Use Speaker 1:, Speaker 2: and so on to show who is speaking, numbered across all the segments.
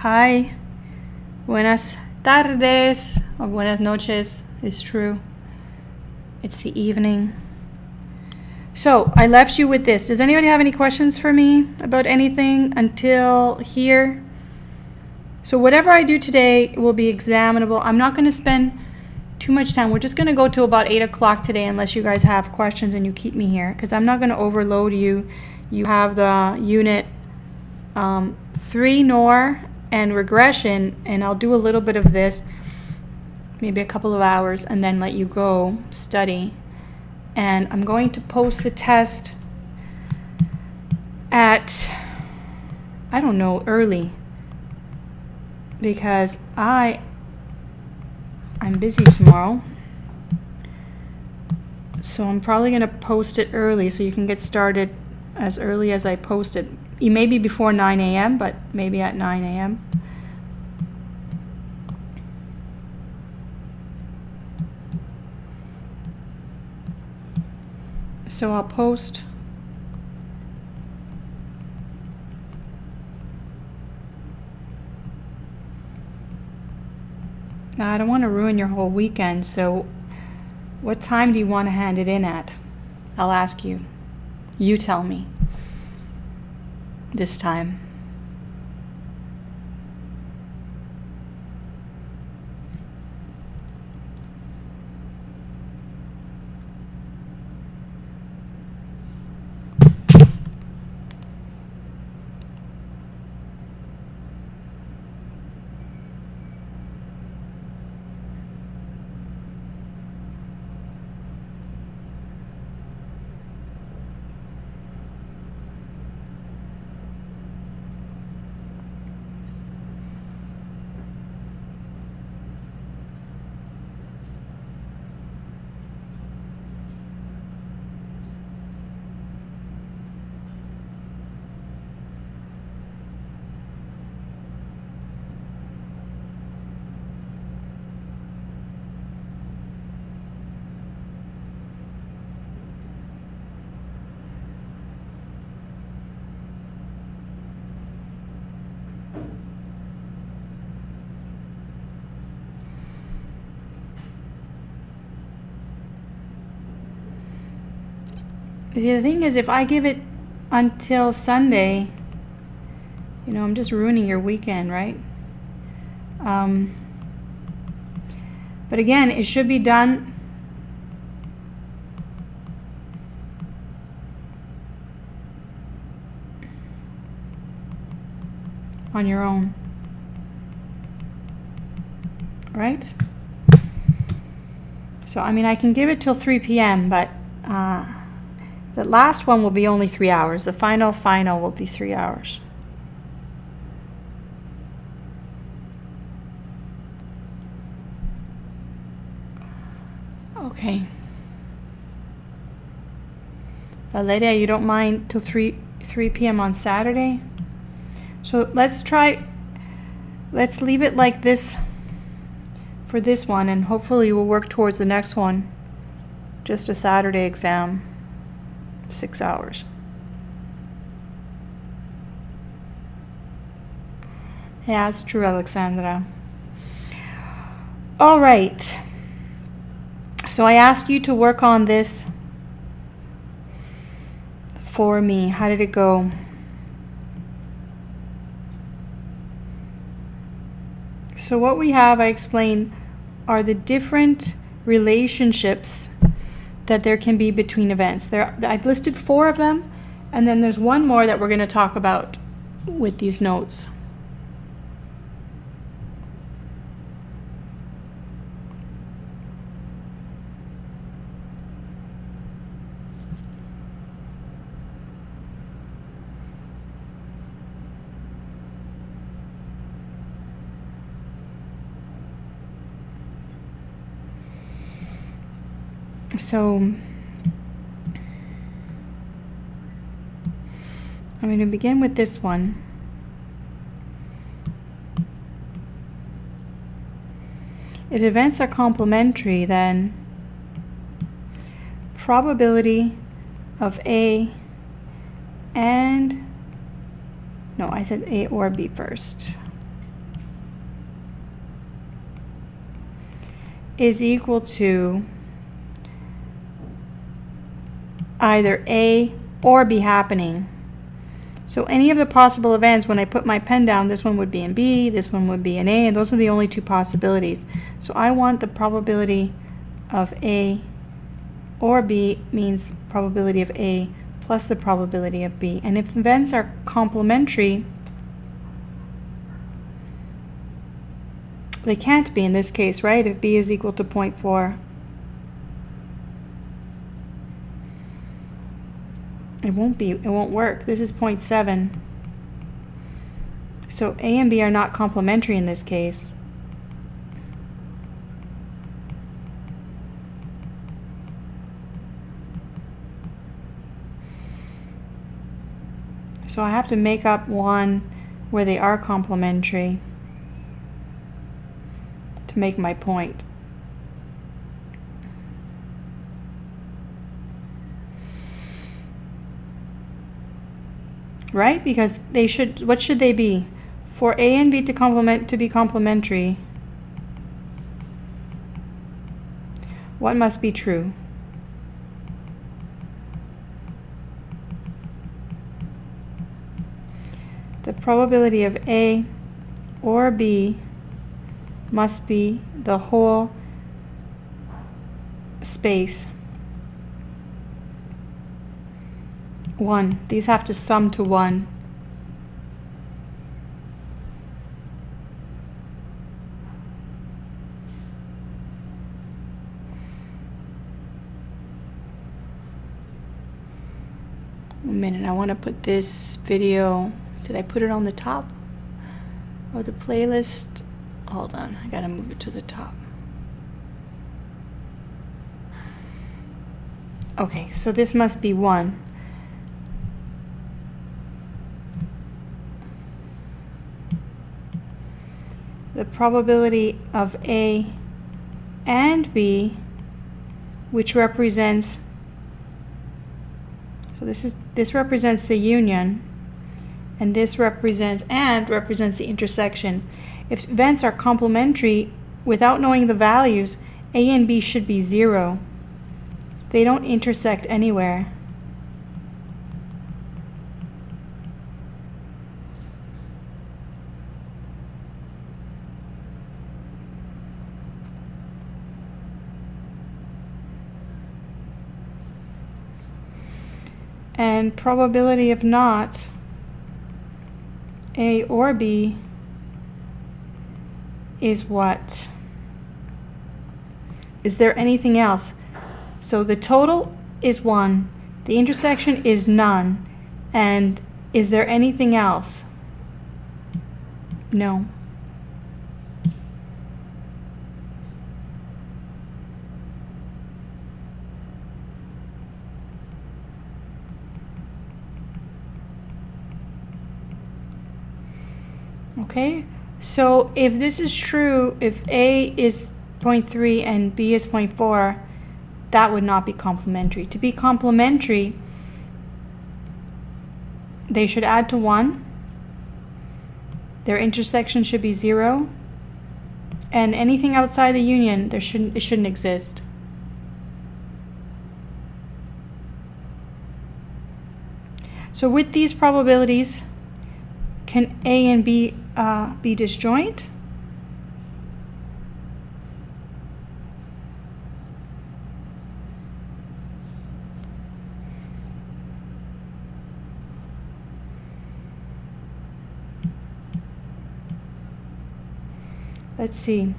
Speaker 1: Hi. Buenas tardes or buenas noches is true. It's the evening. So I left you with this. Does anybody have any questions for me about anything until here? So whatever I do today will be examinable. I'm not going to spend too much time. We're just going to go to about 8 o'clock today unless you guys have questions and you keep me here, because I'm not going to overload you. You have the unit 3 NOR and regression, and I'll do a little bit of this, maybe a couple of hours, and then let you go study. And I'm going to post the test at, I don't know, early, because I'm busy tomorrow. So I'm probably going to post it early so you can get started as early as I post it. It may be before 9 a.m., but maybe at 9 a.m. So I'll post now. I don't want to ruin your whole weekend, so what time do you want to hand it in at? I'll ask you. You tell me this time. See, the thing is, if I give it until Sunday, you know, I'm just ruining your weekend, right? But again, it should be done on your own, right? So, I mean, I can give it till 3 p.m., but the last one will be only 3 hours. The final will be 3 hours. Okay. Valeria, you don't mind till 3 p.m. on Saturday? So let's leave it like this for this one, and hopefully we'll work towards the next one. Just a Saturday exam. 6 hours. Yeah, it's true, Alexandra. All right. So I asked you to work on this for me. How did it go? So what we have, I explained, are the different relationships that there can be between events. I've listed 4 of them, and then there's one more that we're going to talk about with these notes. So I'm going to begin with this one. If events are complementary, then probability of A and, no, I said A or B first. is equal to either A or B happening. So any of the possible events, when I put my pen down, this one would be in B, this one would be in A, and those are the only two possibilities. So I want the probability of A or B means probability of A plus the probability of B. And if events are complementary, they can't be in this case, right? If B is equal to 0.4. It won't work. This is 0.7. So A and B are not complementary in this case. So I have to make up one where they are complementary to make my point. Right? Because they should, what should they be? For A and B to be complementary, what must be true? The probability of A or B must be the whole space. 1. These have to sum to 1. A minute, I want to put this video. Did I put it on the top of the playlist? Hold on, I gotta move it to the top. Okay, so this must be 1. The probability of A and B, which represents, so this represents the union, and this represents the intersection. If events are complementary, without knowing the values, A and B should be 0. They don't intersect anywhere. And probability of not A or B is what? Is there anything else? So the total is 1, the intersection is none, and is there anything else? No. Okay, so if this is true, if A is 0.3 and B is 0.4, that would not be complementary. To be complementary, they should add to 1. Their intersection should be 0. And anything outside the union, it shouldn't exist. So with these probabilities, can A and B be disjoint? Let's see.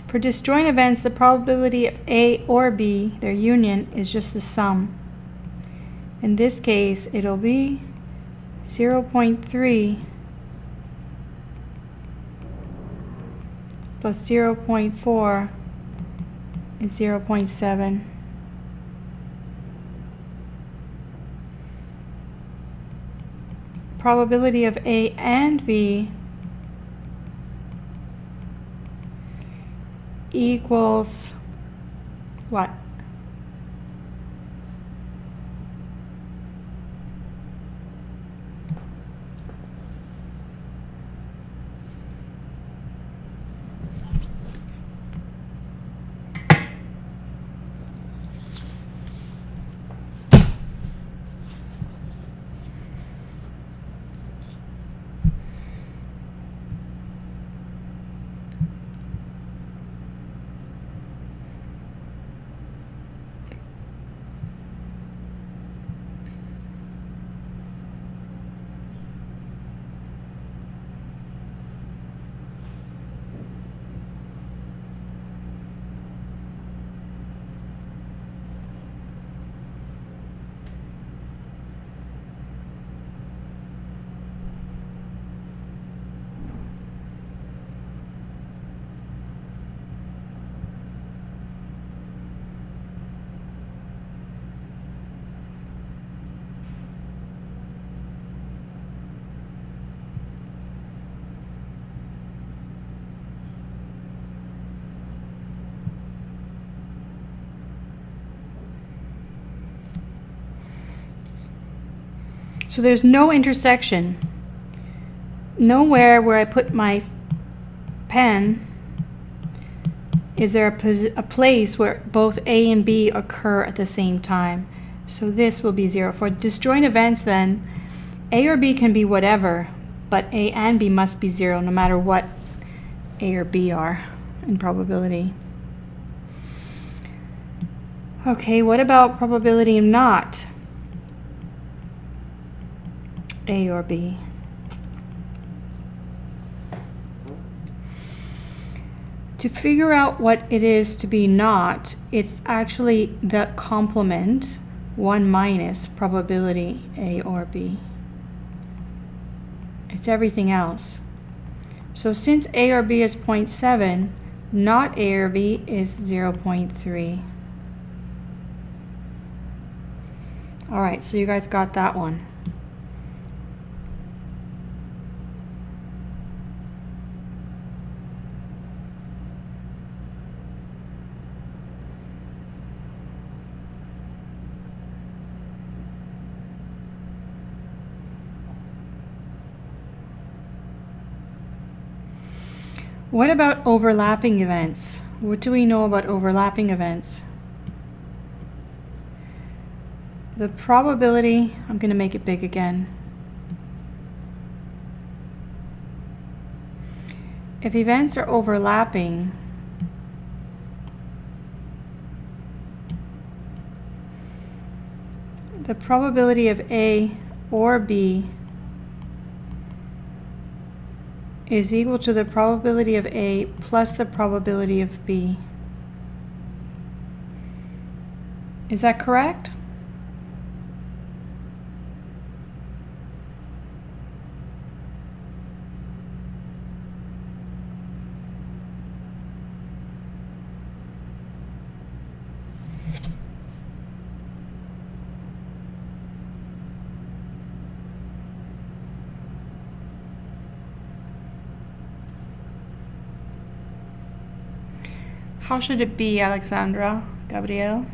Speaker 1: For disjoint events, the probability of A or B, their union, is just the sum. In this case, it'll be 0.3 plus 0.4 is 0.7. Probability of A and B equals What? So there's no intersection. Nowhere where I put my pen is there a place where both A and B occur at the same time. So this will be 0. For disjoint events then, A or B can be whatever, but A and B must be 0 no matter what A or B are in probability. Okay, what about probability of not A or B? To figure out what it is to be not, it's actually the complement 1 minus probability A or B. It's everything else. So since A or B is 0.7, not A or B is 0.3. All right, so you guys got that one. What about overlapping events? What do we know about overlapping events? The probability, I'm going to make it big again. If events are overlapping, the probability of A or B is equal to the probability of A plus the probability of B. Is that correct? How should it be, Alexandra, Gabriel?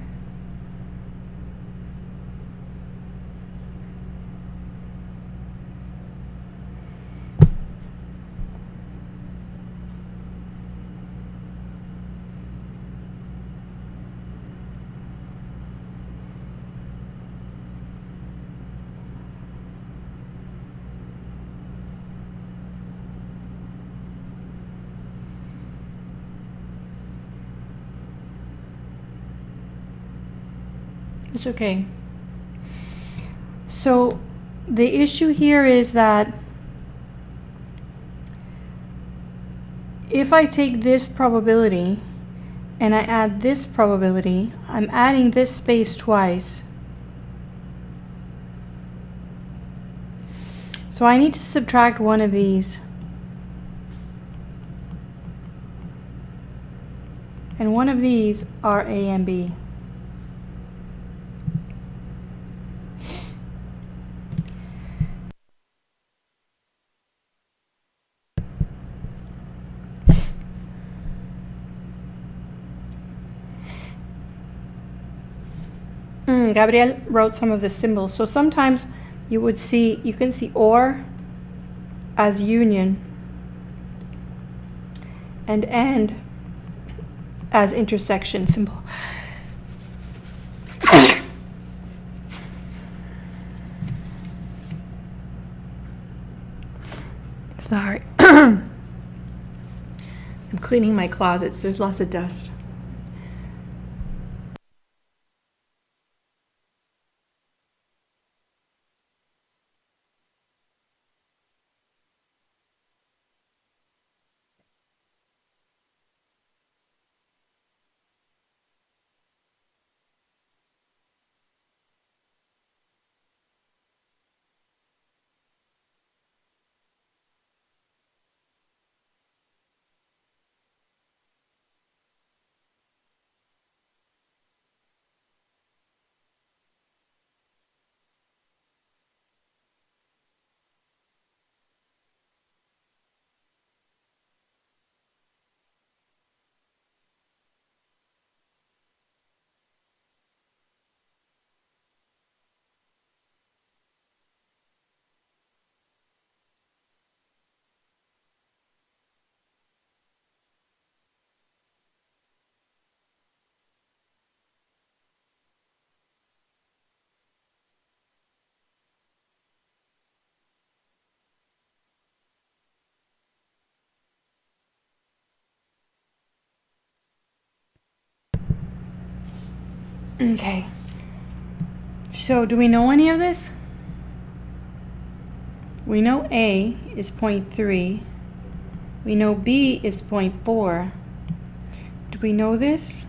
Speaker 1: It's okay. So the issue here is that if I take this probability and I add this probability, I'm adding this space twice. So I need to subtract one of these. And one of these are A and B. Gabriel wrote some of the symbols. So sometimes you can see or as union and as intersection symbol. Sorry. I'm cleaning my closets. There's lots of dust. Okay. So do we know any of this? We know A is 0.3. We know B is 0.4. Do we know this?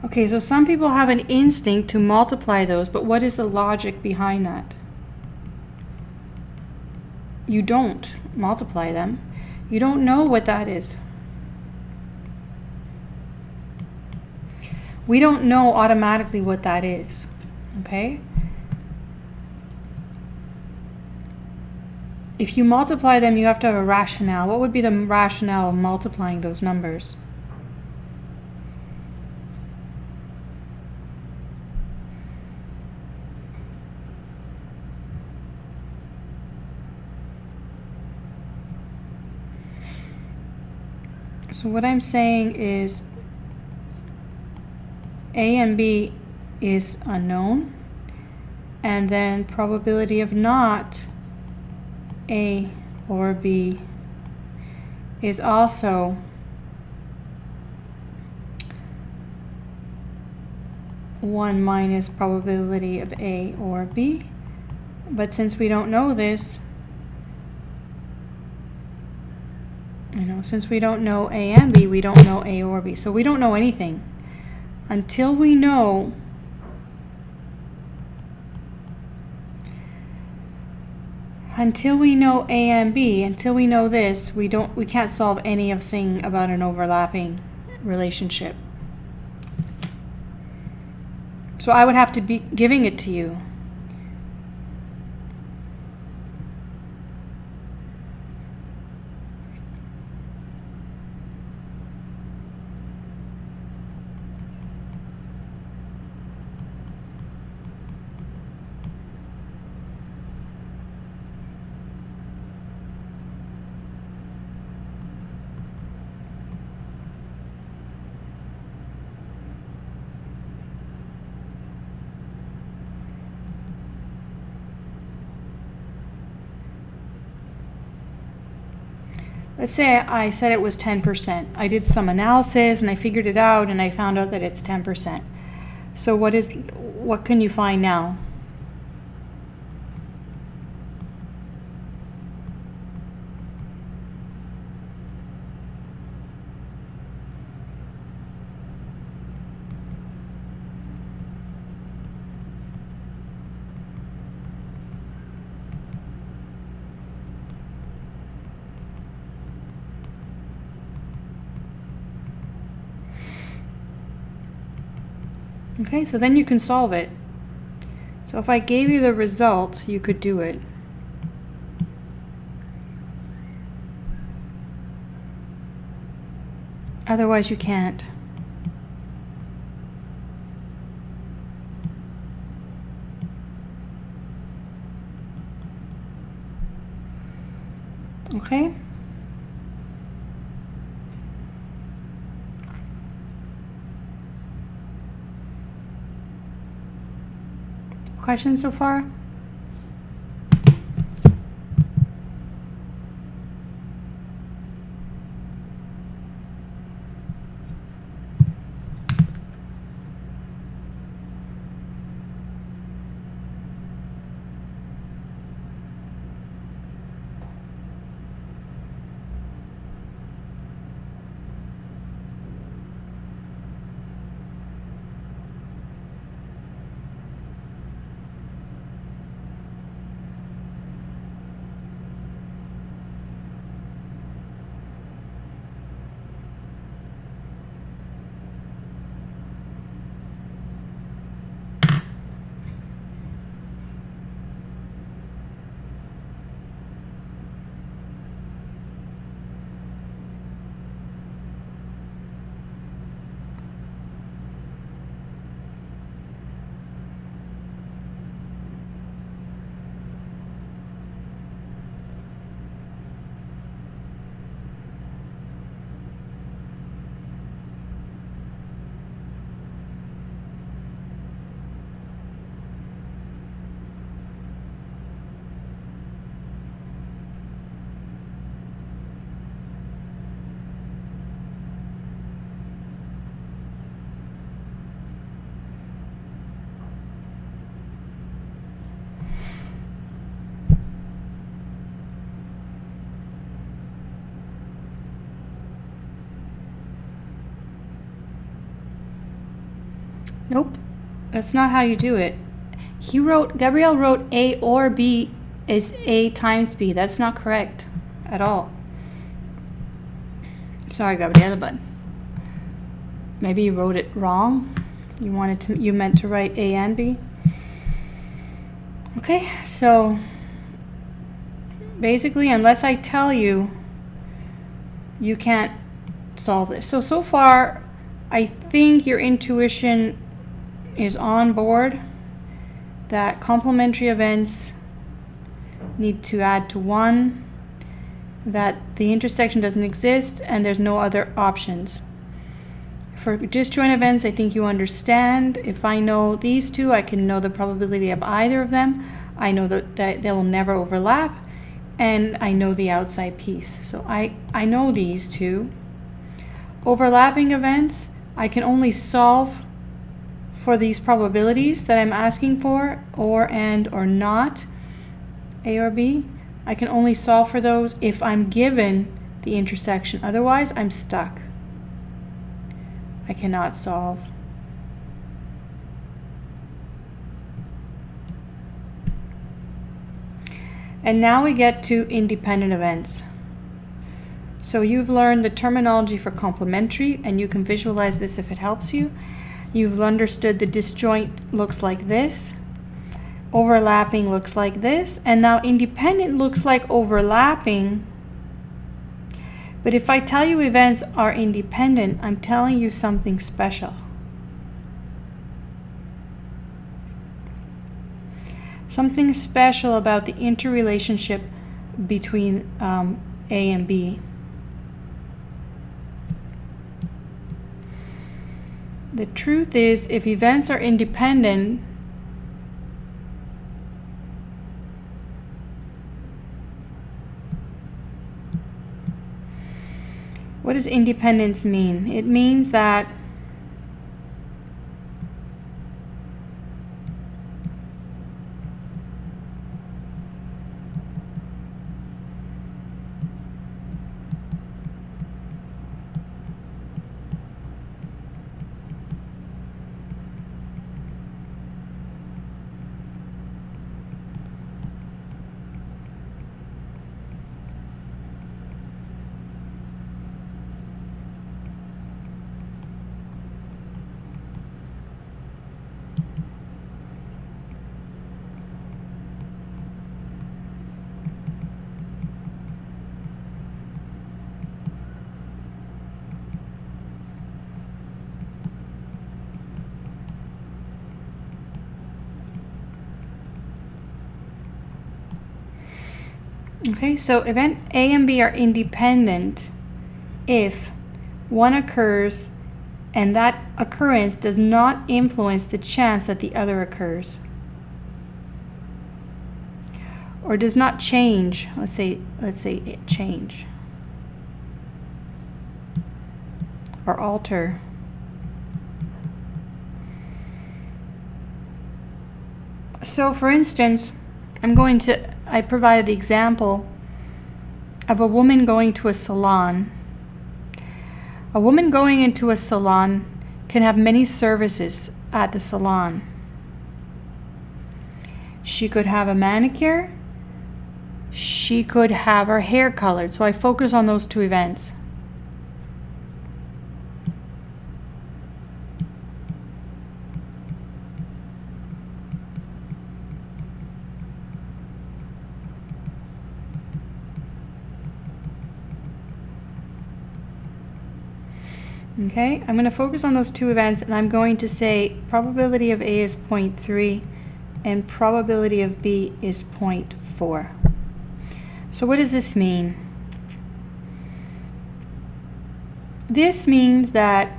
Speaker 1: Okay, so some people have an instinct to multiply those, but what is the logic behind that? You don't multiply them. You don't know what that is. We don't know automatically what that is, okay? If you multiply them, you have to have a rationale. What would be the rationale of multiplying those numbers? So what I'm saying is A and B is unknown, and then probability of not A or B is also one minus probability of A or B. But since we don't know this, since we don't know A and B, we don't know A or B. So we don't know anything until we know A and B. Until we know this, we can't solve anything about an overlapping relationship. So I would have to be giving it to you. Let's say I said it was 10%. I did some analysis and I figured it out and I found out that it's 10%. So what can you find now? Okay, so then you can solve it. So if I gave you the result, you could do it. Otherwise, you can't. Okay? Questions so far? Nope, that's not how you do it. Gabrielle wrote A or B is A times B. That's not correct at all. Sorry, Gabrielle, but maybe you wrote it wrong. You meant to write A and B. Okay, so basically, unless I tell you, you can't solve this. So far, I think your intuition is on board that complementary events need to add to 1, that the intersection doesn't exist, and there's no other options. For disjoint events, I think you understand. If I know these two, I can know the probability of either of them. I know that they will never overlap, and I know the outside piece. So I know these two. Overlapping events, I can only solve for these probabilities that I'm asking for, or and or not, A or B. I can only solve for those if I'm given the intersection. Otherwise, I'm stuck. I cannot solve. And now we get to independent events. So you've learned the terminology for complementary, and you can visualize this if it helps you. You've understood the disjoint looks like this, overlapping looks like this, and now independent looks like overlapping. But if I tell you events are independent, I'm telling you something special. Something special about the interrelationship between A and B. The truth is, if events are independent, What does independence mean? It means that okay, so event A and B are independent if one occurs and that occurrence does not influence the chance that the other occurs, or does not change. Let's say it change or alter. So for instance, I provided the example of a woman going to a salon. A woman going into a salon can have many services at the salon. She could have a manicure. She could have her hair colored. So I focus on those two events. Okay, I'm going to focus on those two events, and I'm going to say probability of A is 0.3 and probability of B is 0.4. So what does this mean? This means that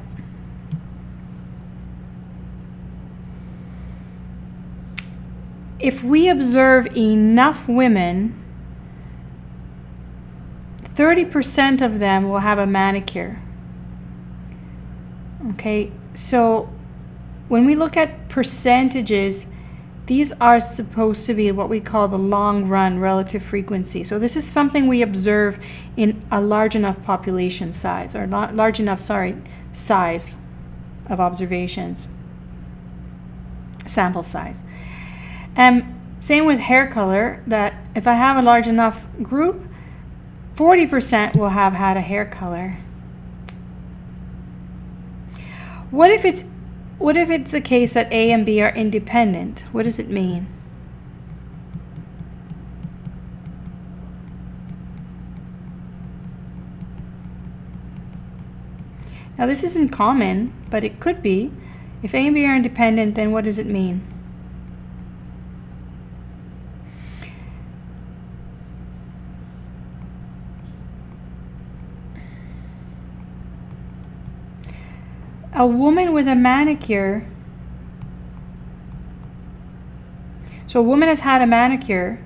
Speaker 1: if we observe enough women, 30% of them will have a manicure. Okay, so when we look at percentages, these are supposed to be what we call the long run relative frequency. So this is something we observe in a large enough population size, or large enough, size of observations, sample size. Same with hair color, that if I have a large enough group, 40% will have had a hair color. What if it's the case that A and B are independent? What does it mean? Now this isn't common, but it could be. If A and B are independent, then what does it mean? A woman with a manicure, so a woman has had a manicure,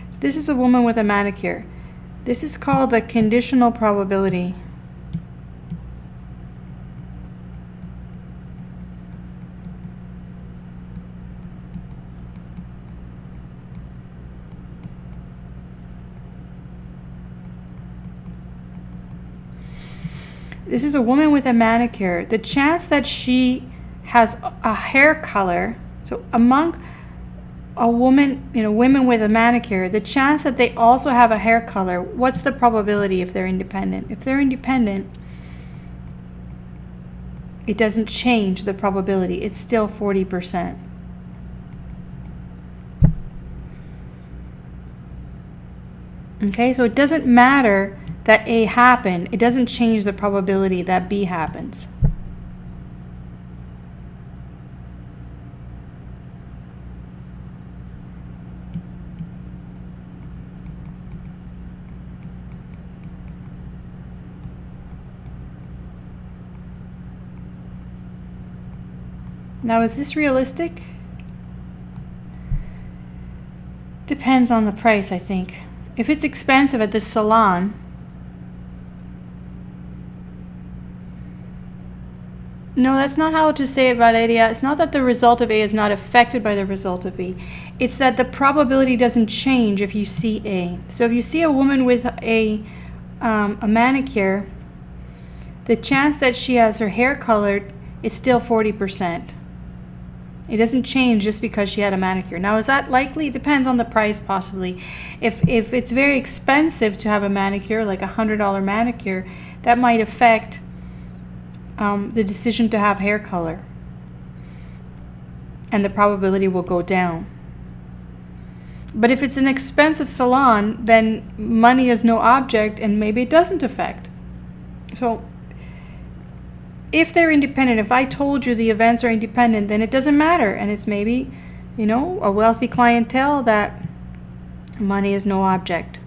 Speaker 1: so this is a woman with a manicure. This is called the conditional probability. This is a woman with a manicure. The chance that she has a hair color, so among a woman, women with a manicure, the chance that they also have a hair color, what's the probability if they're independent? If they're independent, it doesn't change the probability. It's still 40%. Okay, so it doesn't matter that A happened, it doesn't change the probability that B happens. Now, is this realistic? Depends on the price, I think. If it's expensive at this salon, no, that's not how to say it, Valeria. It's not that the result of A is not affected by the result of B. It's that the probability doesn't change if you see A. So if you see a woman with a manicure, the chance that she has her hair colored is still 40%. It doesn't change just because she had a manicure. Now, is that likely? It depends on the price, possibly. If it's very expensive to have a manicure, like a $100 manicure, that might affect the decision to have hair color. And the probability will go down. But if it's an expensive salon, then money is no object, and maybe it doesn't affect. So if they're independent, if I told you the events are independent, then it doesn't matter. And it's maybe, a wealthy clientele that money is no object.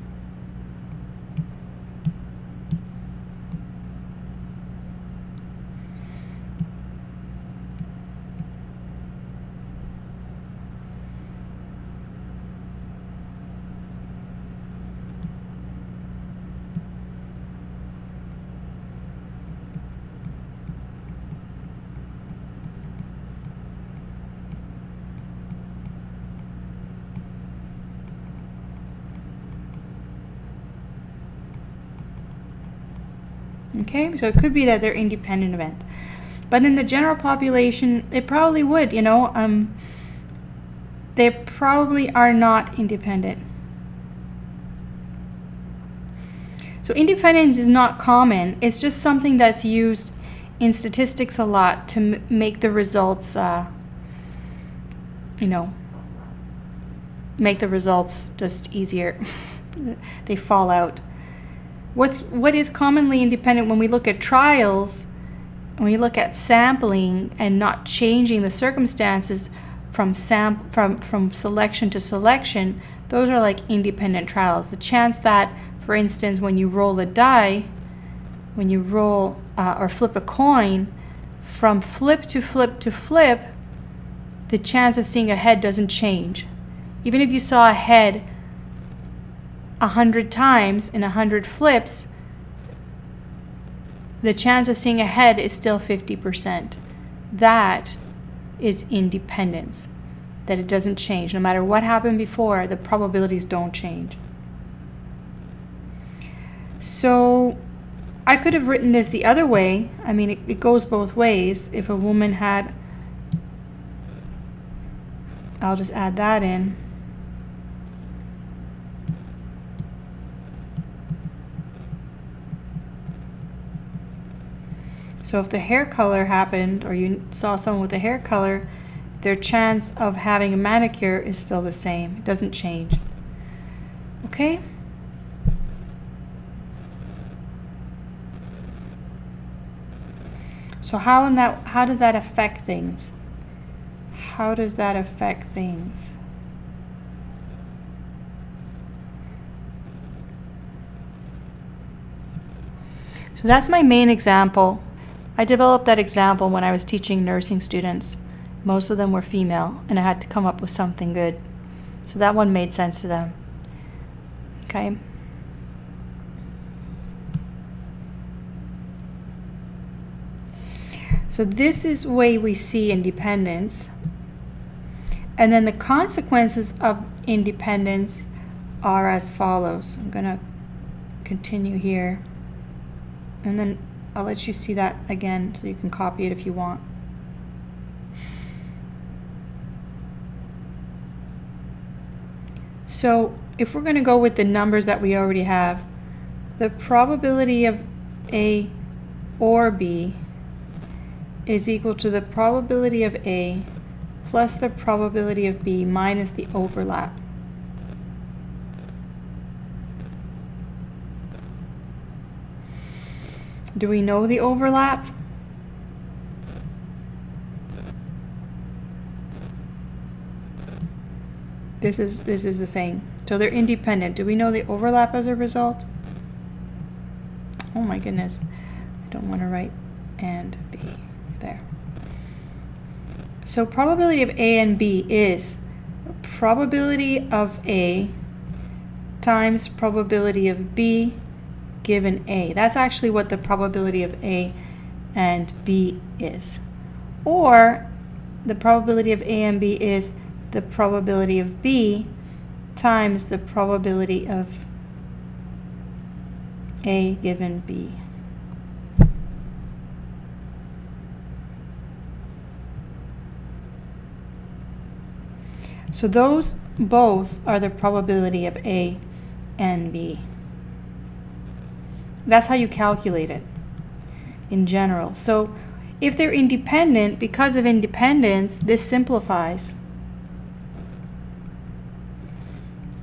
Speaker 1: Okay, so it could be that they're independent events. But in the general population, it probably would, they probably are not independent. So independence is not common. It's just something that's used in statistics a lot to make the results, make the results just easier. They fall out. What is commonly independent when we look at trials, when we look at sampling and not changing the circumstances from selection to selection, those are like independent trials. The chance that, for instance, when you roll a die, when you roll or flip a coin, from flip to flip to flip, the chance of seeing a head doesn't change. Even if you saw a head 100 times in 100 flips, the chance of seeing a head is still 50%. That is independence, that it doesn't change. No matter what happened before, the probabilities don't change. So I could have written this the other way. I mean, it goes both ways. If a woman had, I'll just add that in. So if the hair color happened, or you saw someone with a hair color, their chance of having a manicure is still the same. It doesn't change. Okay? So how does that affect things? How does that affect things? So that's my main example. I developed that example when I was teaching nursing students. Most of them were female, and I had to come up with something good. So that one made sense to them. Okay. So this is the way we see independence. And then the consequences of independence are as follows. I'm going to continue here. And then I'll let you see that again so you can copy it if you want. So if we're going to go with the numbers that we already have, the probability of A or B is equal to the probability of A plus the probability of B minus the overlap. Do we know the overlap? This is the thing. So they're independent. Do we know the overlap as a result? Oh my goodness. I don't want to write and B there. So probability of A and B is probability of A times probability of B given A. That's actually what the probability of A and B is. Or the probability of A and B is the probability of B times the probability of A given B. So those both are the probability of A and B. That's how you calculate it in general. So if they're independent, because of independence, this simplifies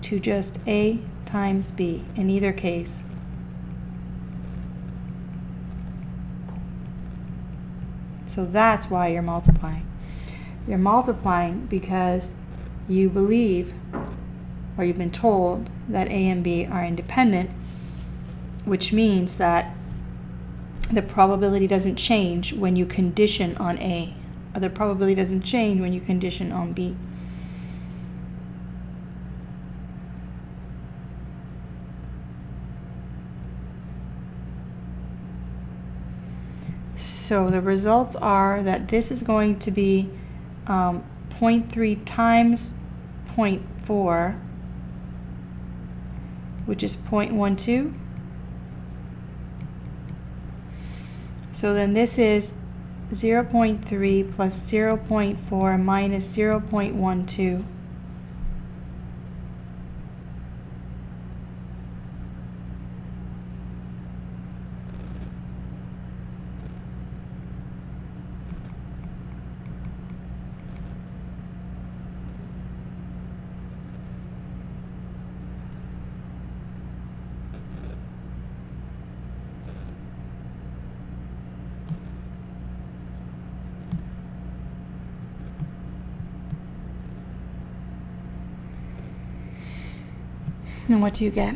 Speaker 1: to just A times B in either case. So that's why you're multiplying. You're multiplying because you believe, or you've been told, that A and B are independent, which means that the probability doesn't change when you condition on A, or the probability doesn't change when you condition on B. So the results are that this is going to be 0.3 times 0.4, which is 0.12. So then this is 0.3 plus 0.4 minus 0.12. And what do you get?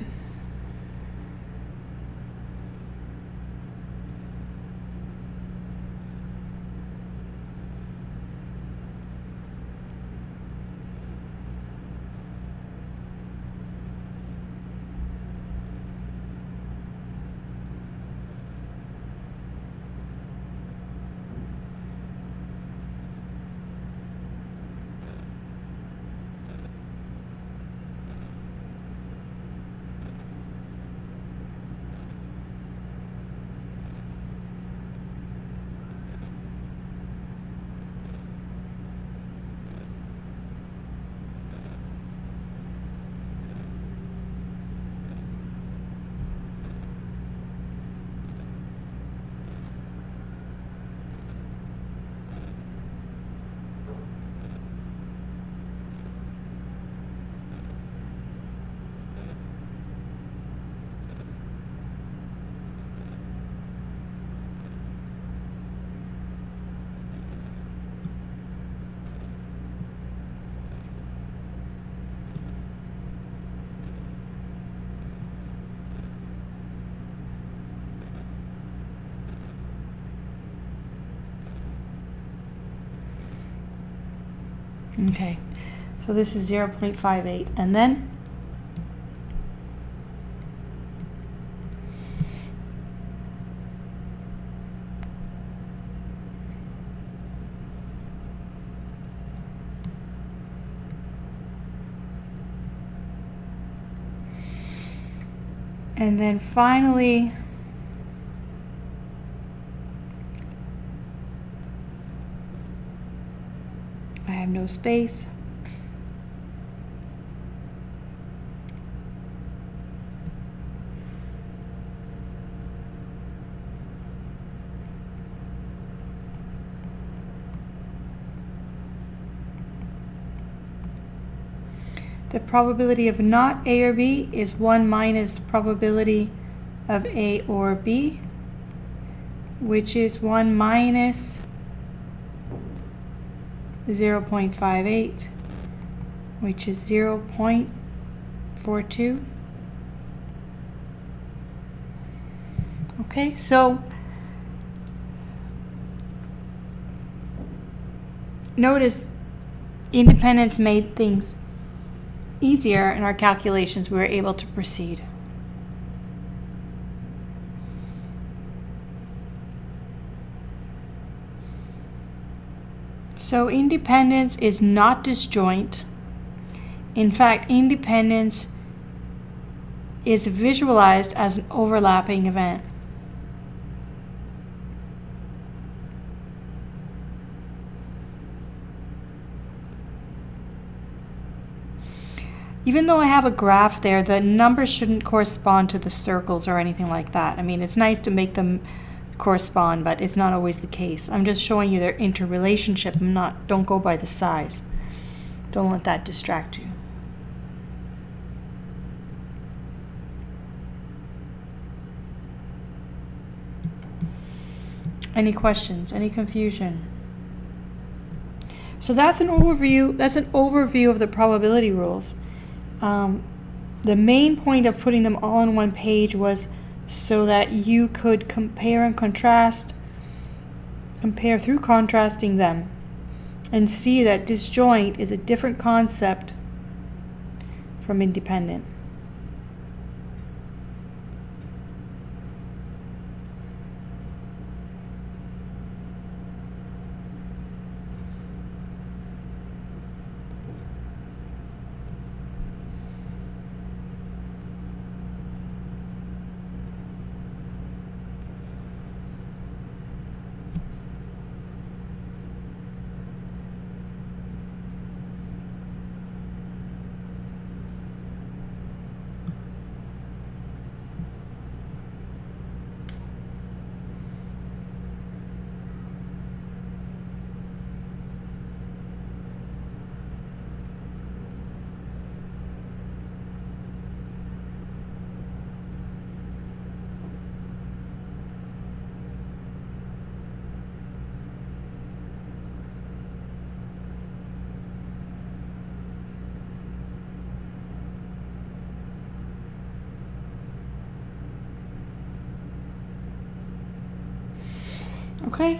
Speaker 1: Okay, so this is 0.58, and then finally I have no space. The probability of not A or B is 1 minus probability of A or B, which is 1 minus 0.58, which is 0.42. Okay, so notice independence made things easier in our calculations. We were able to proceed. So independence is not disjoint. In fact, independence is visualized as an overlapping event. Even though I have a graph there, the numbers shouldn't correspond to the circles or anything like that. I mean, it's nice to make them correspond, but it's not always the case. I'm just showing you their interrelationship. Don't go by the size. Don't let that distract you. Any questions? Any confusion? So that's an overview. That's an overview of the probability rules. The main point of putting them all on one page was so that you could compare and contrast, compare through contrasting them, and see that disjoint is a different concept from independent. Okay.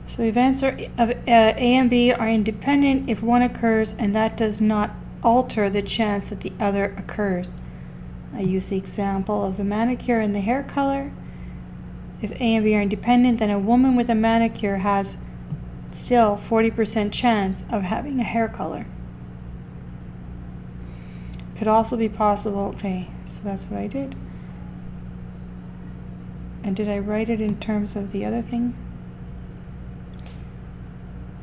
Speaker 1: So events of A and B are independent if one occurs, and that does not alter the chance that the other occurs. I use the example of the manicure and the hair color. If A and B are independent, then a woman with a manicure has still 40% chance of having a hair color. Could also be possible. Okay, so that's what I did. And did I write it in terms of the other thing?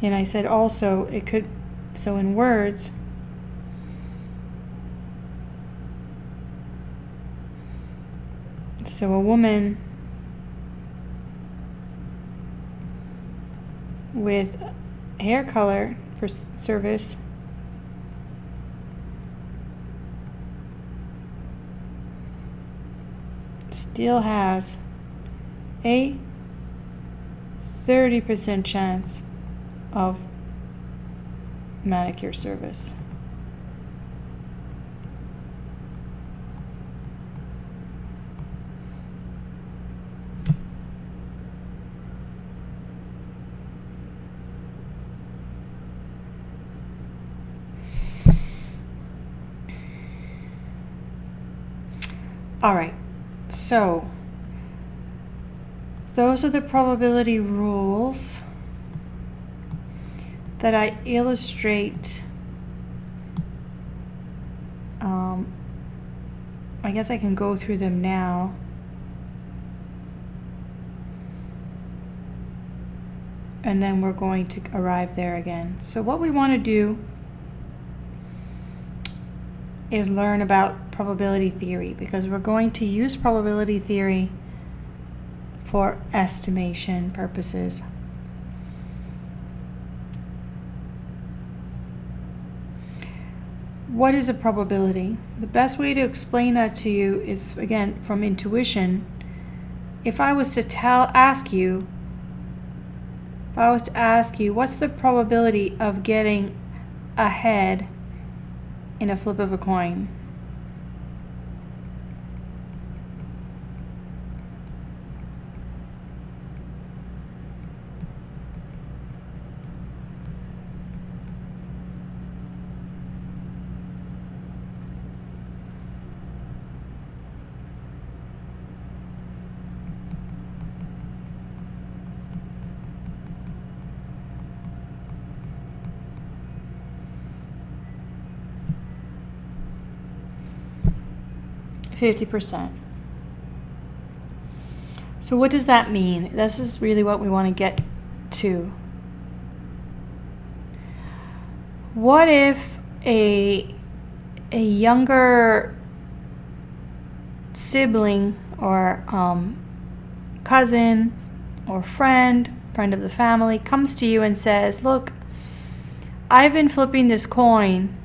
Speaker 1: And I said also it could, so in words, so a woman with hair color for service still has a 30% chance of manicure service. All right, so those are the probability rules that I illustrate. I guess I can go through them now. And then we're going to arrive there again. So what we want to do is learn about probability theory, because we're going to use probability theory for estimation purposes. What is a probability? The best way to explain that to you is, again, from intuition. If I was to ask you, what's the probability of getting ahead in a flip of a coin? 50%. So what does that mean? This is really what we want to get to. What if a younger sibling or cousin or friend of the family comes to you and says, look, I've been flipping this coin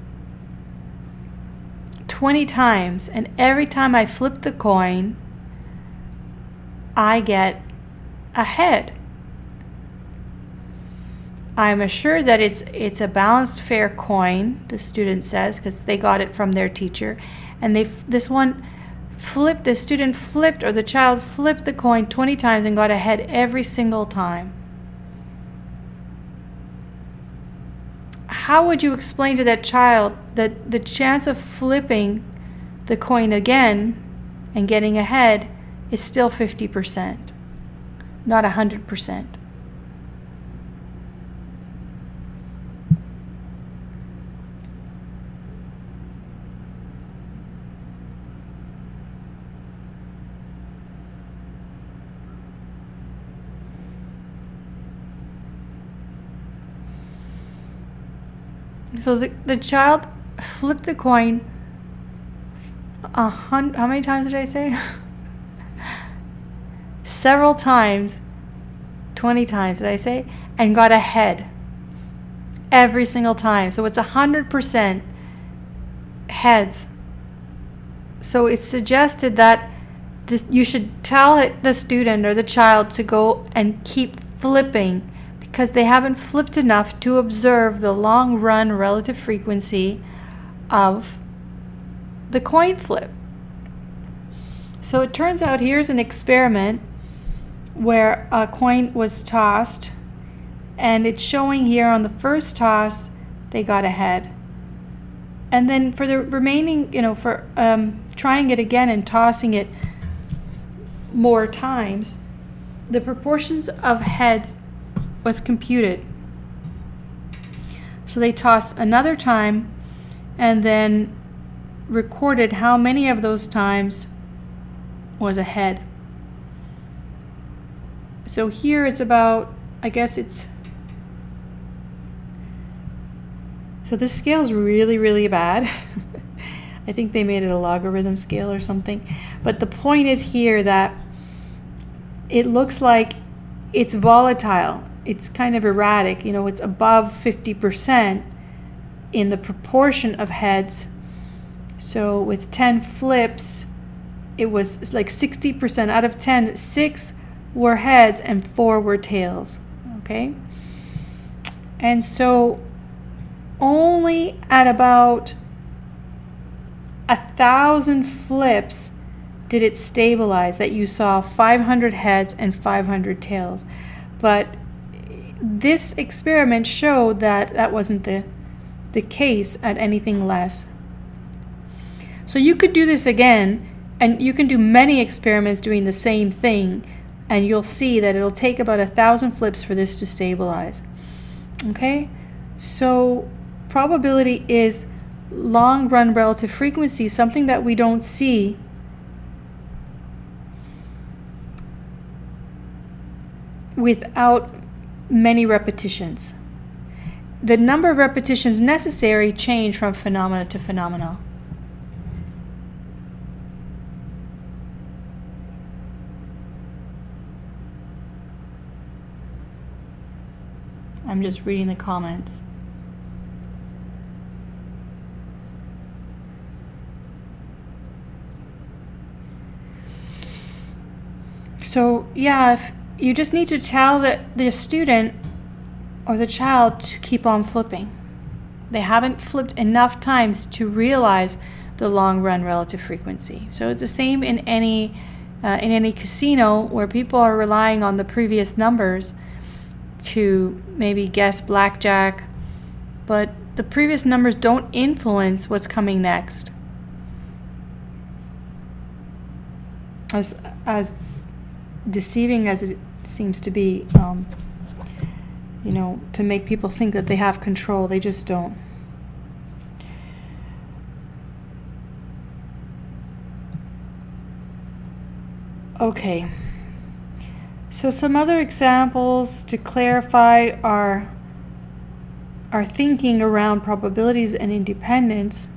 Speaker 1: 20 times, and every time I flip the coin, I get a head. I'm assured that it's a balanced, fair coin, the student says, because they got it from their teacher. And the student flipped, or the child flipped the coin 20 times and got a head every single time. How would you explain to that child that the chance of flipping the coin again and getting a head is still 50%, not 100%? So the child flipped the coin how many times did I say? Several times, 20 times did I say? And got a head every single time. So it's 100% heads. So it's suggested that you should tell the student or the child to go and keep flipping, because they haven't flipped enough to observe the long run relative frequency of the coin flip. So it turns out here's an experiment where a coin was tossed, and it's showing here on the first toss they got a head. And then for the remaining, for trying it again and tossing it more times, the proportions of heads was computed. So they tossed another time and then recorded how many of those times was a head. So here it's about, so this scale is really, really bad. I think they made it a logarithm scale or something. But the point is here that it looks like it's volatile. It's kind of erratic. It's above 50% in the proportion of heads. So with 10 flips, it was like 60%. Out of 10, 6 were heads and 4 were tails. Okay? And so only at about 1,000 flips did it stabilize, that you saw 500 heads and 500 tails. But this experiment showed that that wasn't the case at anything less. So you could do this again, and you can do many experiments doing the same thing, and you'll see that it'll take about 1,000 flips for this to stabilize. Okay? So probability is long run relative frequency, something that we don't see without many repetitions. The number of repetitions necessary change from phenomena to phenomena. I'm just reading the comments. So yeah, if you just need to tell the student or the child to keep on flipping. They haven't flipped enough times to realize the long run relative frequency. So it's the same in any casino where people are relying on the previous numbers to maybe guess blackjack, but the previous numbers don't influence what's coming next. As deceiving as it seems to be, to make people think that they have control, they just don't. Okay. So some other examples to clarify our thinking around probabilities and independence.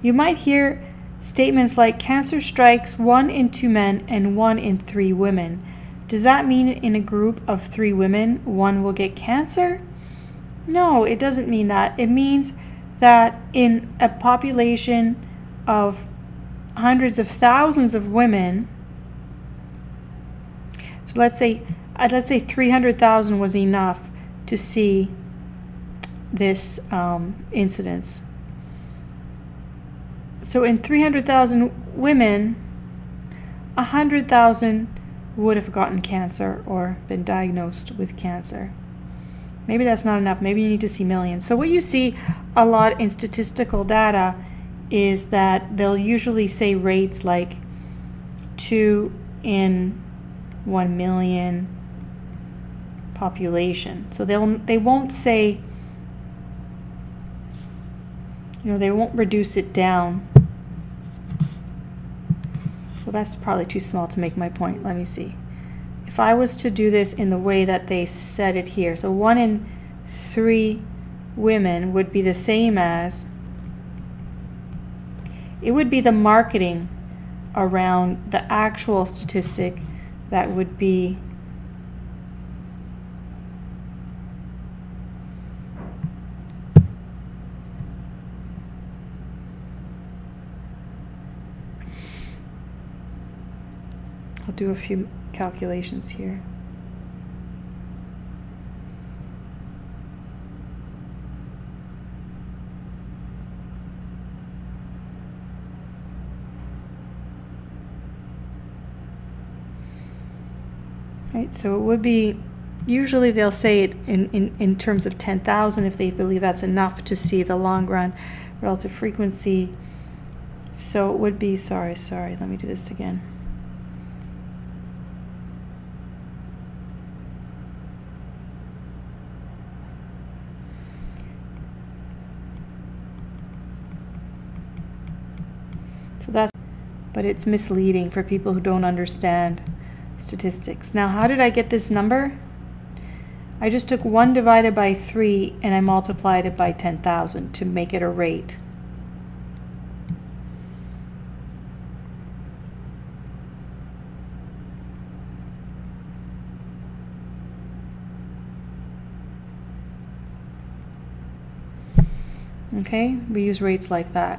Speaker 1: You might hear statements like cancer strikes 1 in 2 men and 1 in 3 women. Does that mean in a group of 3 women, 1 will get cancer? No, it doesn't mean that. It means that in a population of hundreds of thousands of women, so let's say 300,000 was enough to see this incidence. So in 300,000 women, 100,000 would have gotten cancer or been diagnosed with cancer. Maybe that's not enough. Maybe you need to see millions. So what you see a lot in statistical data is that they'll usually say rates like 2 in 1 million population. So they won't say, they won't reduce it down. Well, that's probably too small to make my point. Let me see. If I was to do this in the way that they said it here, so 1 in 3 women would be the same as, it would be the marketing around the actual statistic that would be I'll do a few calculations here. Right, so it would be, usually they'll say it in terms of 10,000 if they believe that's enough to see the long run relative frequency. So it would be, sorry, let me do this again. So that's, but it's misleading for people who don't understand statistics. Now, how did I get this number? I just took 1 divided by 3 and I multiplied it by 10,000 to make it a rate. Okay, we use rates like that.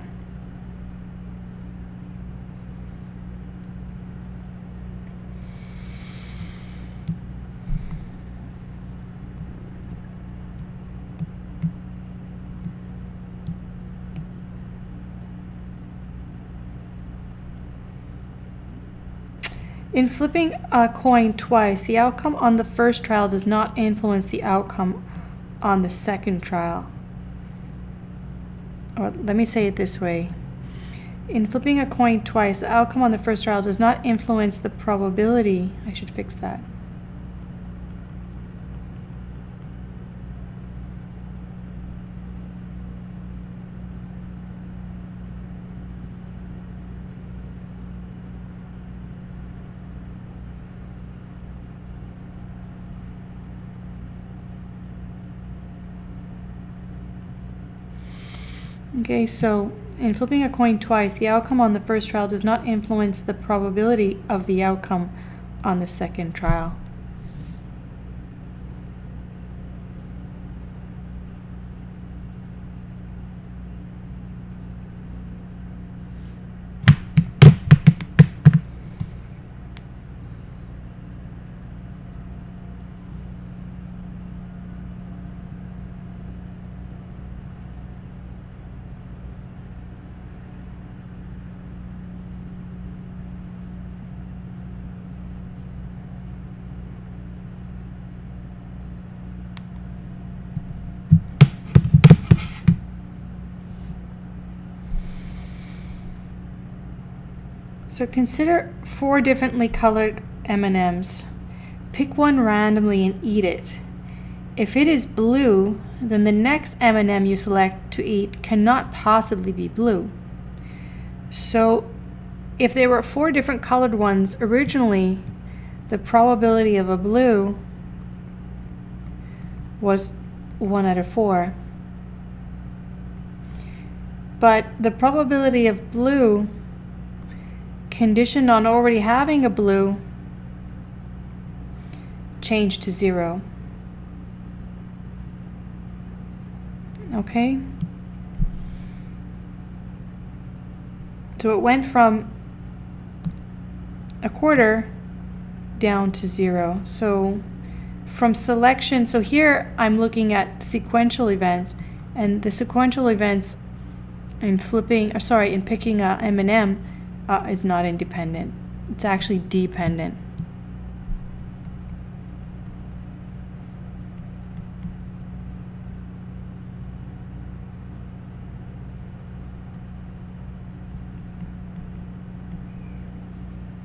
Speaker 1: In flipping a coin twice, the outcome on the first trial does not influence the outcome on the second trial. Or let me say it this way. In flipping a coin twice, the outcome on the first trial does not influence the probability. I should fix that. Okay, so in flipping a coin twice, the outcome on the first trial does not influence the probability of the outcome on the second trial. So consider 4 differently colored M&Ms. Pick one randomly and eat it. If it is blue, then the next M&M you select to eat cannot possibly be blue. So if there were 4 different colored ones, originally the probability of a blue was 1 out of 4. But the probability of blue, conditioned on already having a blue, changed to 0. Okay? So it went from a quarter down to 0. So from selection, so here I'm looking at sequential events, and the sequential events in in picking a M&M is not independent. It's actually dependent.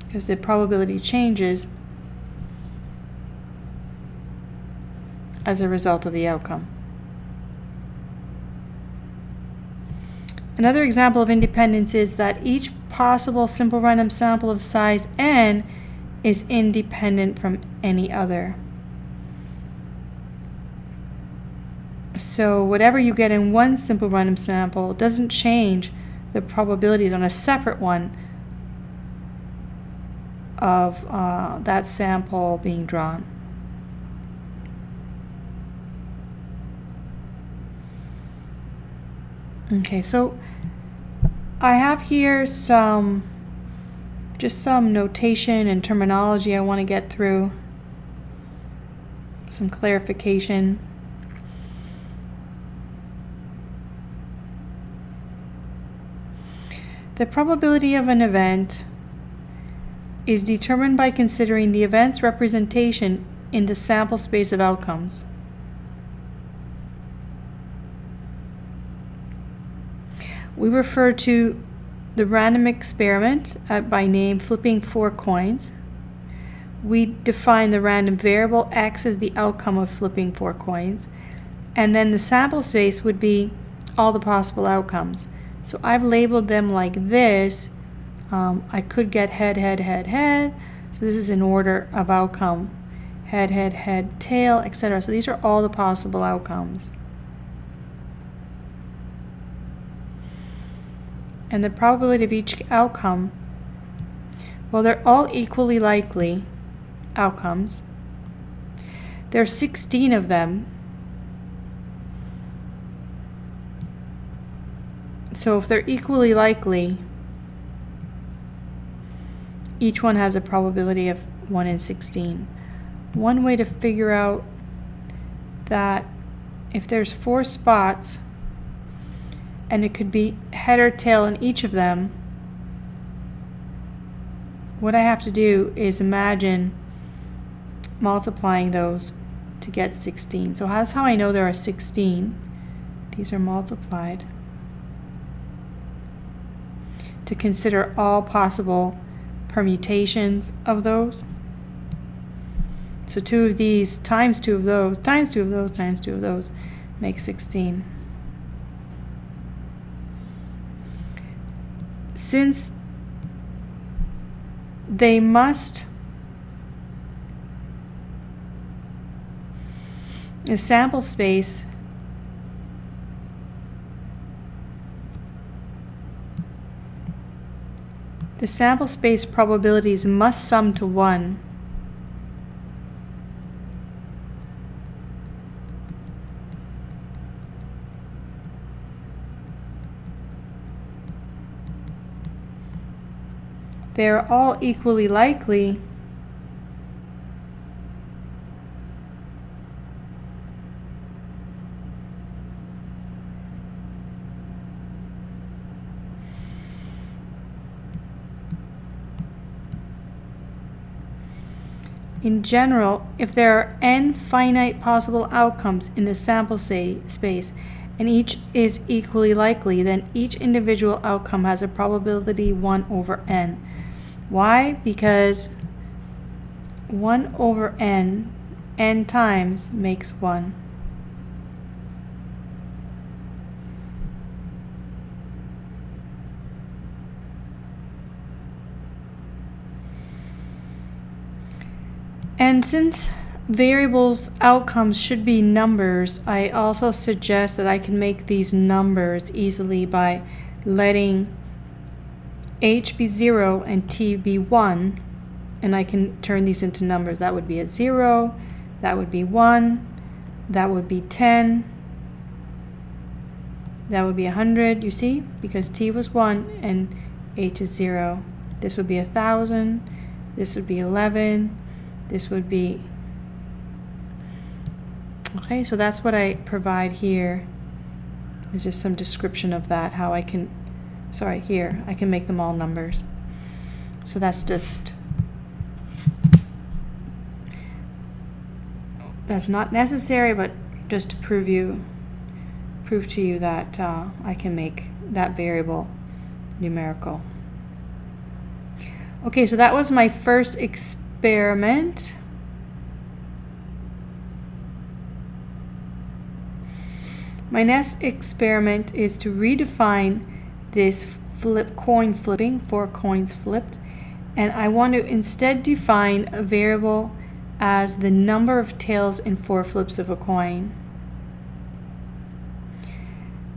Speaker 1: Because the probability changes as a result of the outcome. Another example of independence is that each possible simple random sample of size n is independent from any other. So whatever you get in one simple random sample doesn't change the probabilities on a separate one of that sample being drawn. Okay, so I have here just some notation and terminology I want to get through, some clarification. The probability of an event is determined by considering the event's representation in the sample space of outcomes. We refer to the random experiment by name flipping 4 coins. We define the random variable x as the outcome of flipping 4 coins. And then the sample space would be all the possible outcomes. So I've labeled them like this. I could get head, head, head, head. So this is in order of outcome. Head, head, head, tail, etc. So these are all the possible outcomes. And the probability of each outcome, well, they're all equally likely outcomes. There are 16 of them. So if they're equally likely, each one has a probability of 1 in 16. One way to figure out that, if there's 4 spots, and it could be head or tail in each of them, what I have to do is imagine multiplying those to get 16. So that's how I know there are 16. These are multiplied to consider all possible permutations of those. So 2 of these times 2 of those times 2 of those times 2 of those makes 16. Since they must, the sample space probabilities must sum to 1. They are all equally likely in general. If there are n finite possible outcomes in the sample space and each is equally likely, then each individual outcome has a probability 1 over n. Why? Because 1 over n, n times makes 1. And since variables outcomes should be numbers, I also suggest that I can make these numbers easily by letting h be 0 and t be 1, and I can turn these into numbers. That would be a 0, that would be 1, that would be 10, that would be 100, you see, because t was 1 and h is 0. This would be 1,000, this would be 11, this would be, okay, so that's what I provide here. Is just some description of that, how I can, sorry, here, I can make them all numbers. So that's just, that's not necessary, but just to prove to you that I can make that variable numerical. Okay, so that was my first experiment. My next experiment is to redefine this coin flipping, 4 coins flipped, and I want to instead define a variable as the number of tails in 4 flips of a coin,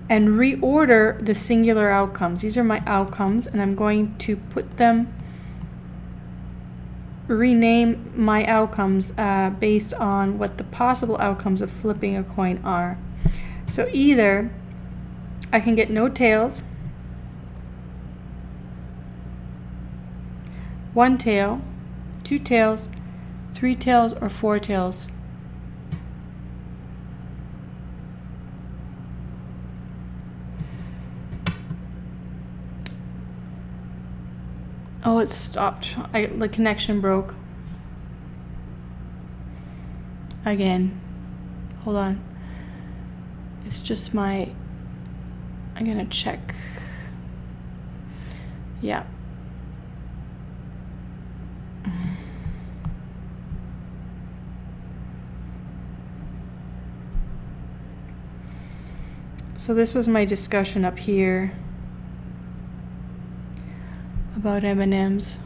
Speaker 1: and reorder the singular outcomes. These are my outcomes, and I'm going to put them, rename my outcomes based on what the possible outcomes of flipping a coin are. So either I can get no tails, 1 tail, 2 tails, 3 tails, or 4 tails. Oh, it stopped. The connection broke. Again. Hold on. It's just my, I'm gonna check. Yeah. So this was my discussion up here about M&Ms.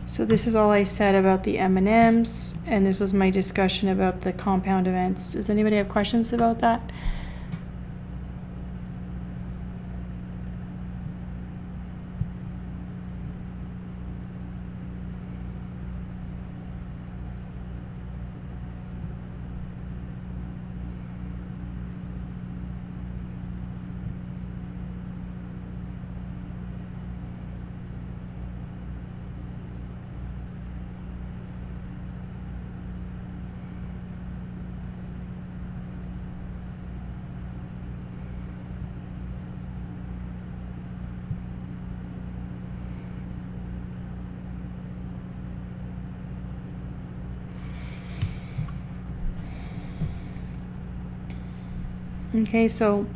Speaker 1: So this is all I said about the M&Ms, and this was my discussion about the compound events. Does anybody have questions about that? Okay, so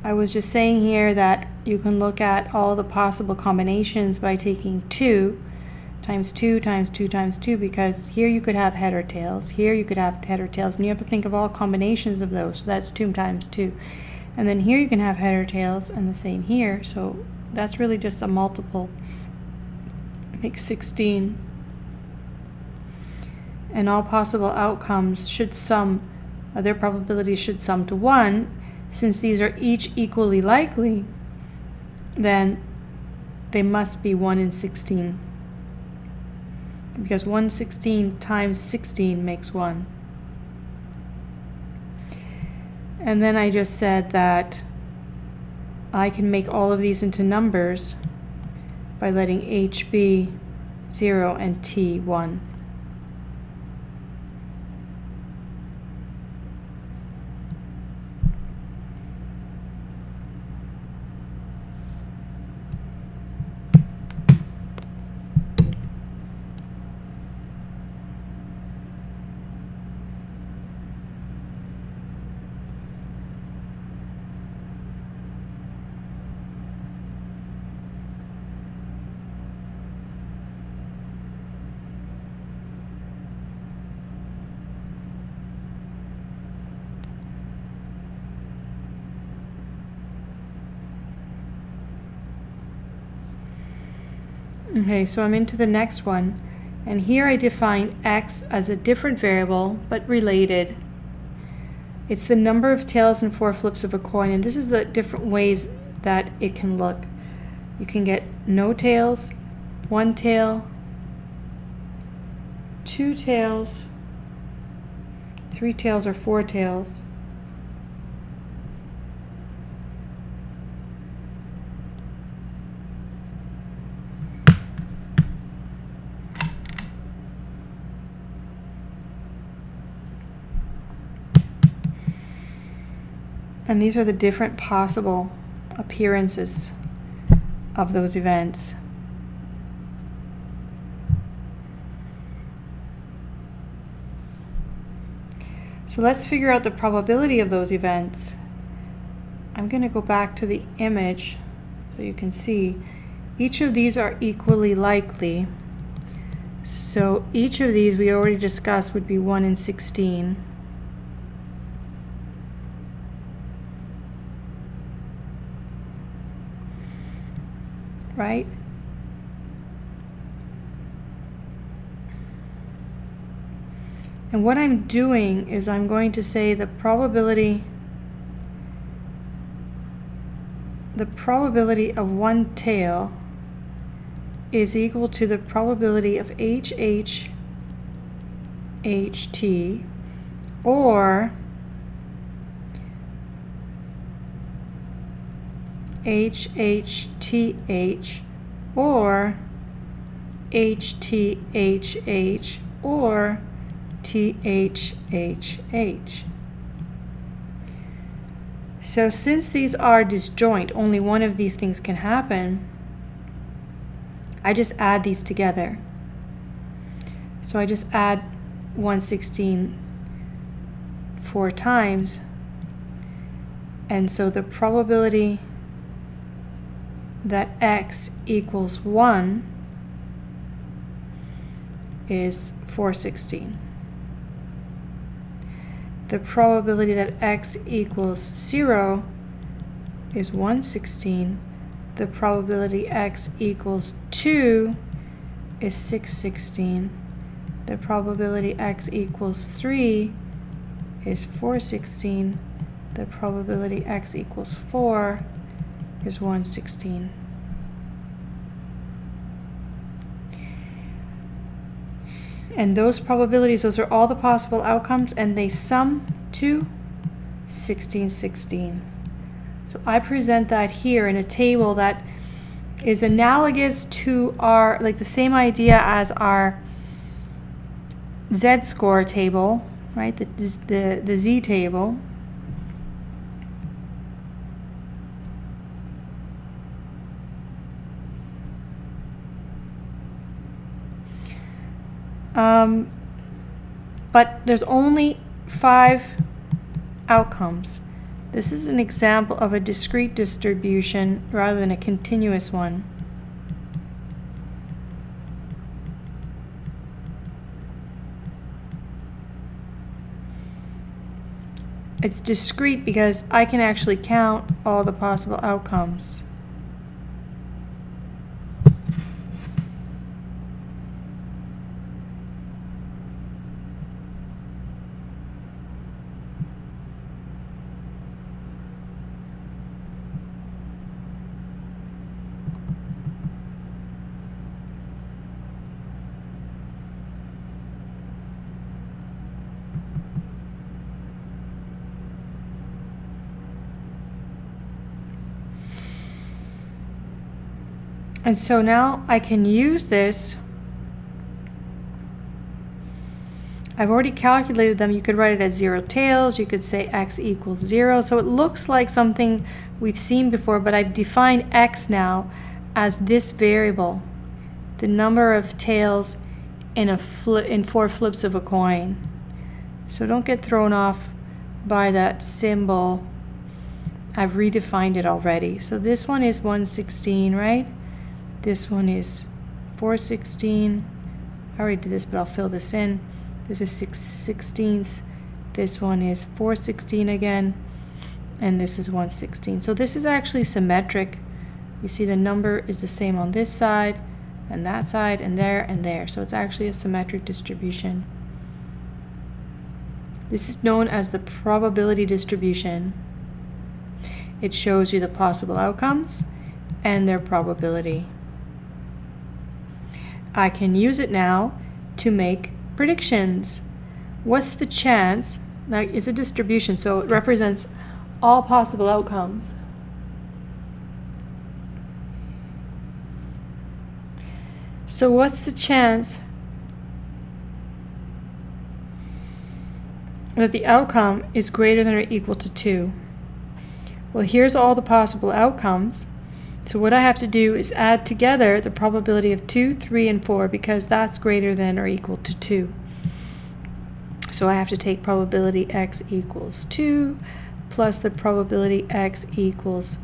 Speaker 1: I was just saying here that you can look at all the possible combinations by taking 2 times 2 times 2 times 2, because here you could have head or tails, here you could have head or tails, and you have to think of all combinations of those, so that's 2 times 2. And then here you can have head or tails, and the same here, so that's really just a multiple, makes 16. And all possible outcomes should sum, their probabilities should sum to 1. Since these are each equally likely, then they must be 1 in 16. Because 1/16 times 16 makes 1. And then I just said that I can make all of these into numbers by letting h be 0 and t 1. Okay, so I'm into the next one. And here I define x as a different variable, but related. It's the number of tails and 4 flips of a coin, and this is the different ways that it can look. You can get no tails, 1 tail, 2 tails, 3 tails, or 4 tails. And these are the different possible appearances of those events. So let's figure out the probability of those events. I'm going to go back to the image so you can see each of these are equally likely. So each of these we already discussed would be 1 in 16. Right? And what I'm doing is I'm going to say the probability of 1 tail is equal to the probability of HH HT or HHTH or HTHH or THHH. So since these are disjoint, only one of these things can happen, I just add these together. So I just add 1/16 4 times, and so the probability that x equals 1 is 4/16. The probability that x equals 0 is 1/16. The probability x equals 2 is 6/16. The probability x equals 3 is 4/16. The probability x equals 4 is 1/16. And those probabilities, those are all the possible outcomes, and they sum to 16/16. So I present that here in a table that is analogous to our, like the same idea as our Z-score table, right? The Z table. But there's only 5 outcomes. This is an example of a discrete distribution rather than a continuous one. It's discrete because I can actually count all the possible outcomes. And so now I can use this. I've already calculated them. You could write it as 0 tails. You could say x equals 0. So it looks like something we've seen before, but I've defined x now as this variable, the number of tails in 4 flips of a coin. So don't get thrown off by that symbol. I've redefined it already. So this one is 1/16, right? This one is 4/16. I already did this, but I'll fill this in. This is 6/16. This one is 4/16 again, and this is 1/16. So this is actually symmetric. You see the number is the same on this side and that side, and there, and there. So it's actually a symmetric distribution. This is known as the probability distribution. It shows you the possible outcomes and their probability. I can use it now to make predictions. What's the chance? Now it's a distribution, so it represents all possible outcomes. So what's the chance that the outcome is greater than or equal to 2? Well, here's all the possible outcomes. So what I have to do is add together the probability of 2, 3, and 4 because that's greater than or equal to 2. So I have to take probability x equals 2 plus the probability x equals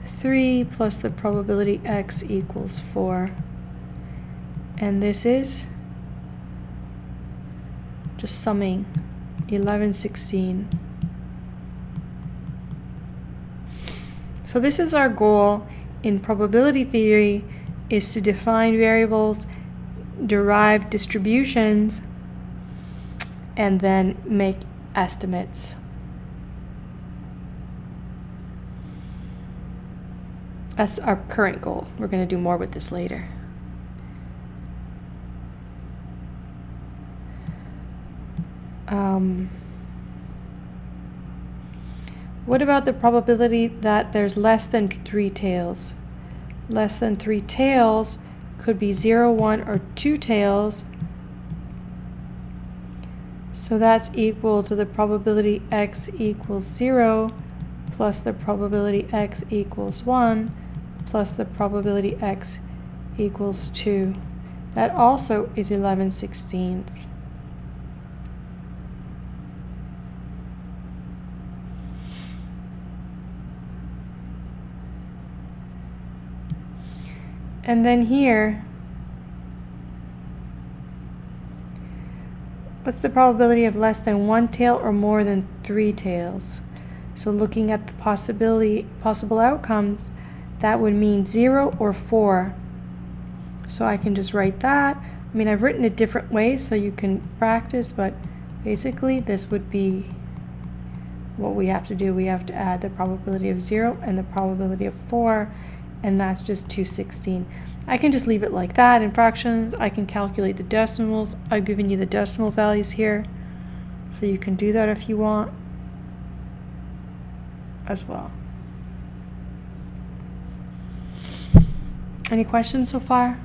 Speaker 1: 3 plus the probability x equals 4. And this is just summing 11, 16. So this is our goal in probability theory, is to define variables, derive distributions, and then make estimates. That's our current goal. We're going to do more with this later. What about the probability that there's less than 3 tails? Less than 3 tails could be 0, 1, or 2 tails. So that's equal to the probability x equals 0 plus the probability x equals 1 plus the probability x equals 2. That also is 11/16. And then here, what's the probability of less than 1 tail or more than 3 tails? So looking at the possible outcomes, that would mean 0 or 4. So I can just write that. I mean, I've written it different ways so you can practice, but basically this would be what we have to do. We have to add the probability of 0 and the probability of 4, and that's just 2/16. I can just leave it like that in fractions. I can calculate the decimals. I've given you the decimal values here, so you can do that if you want as well. Any questions so far?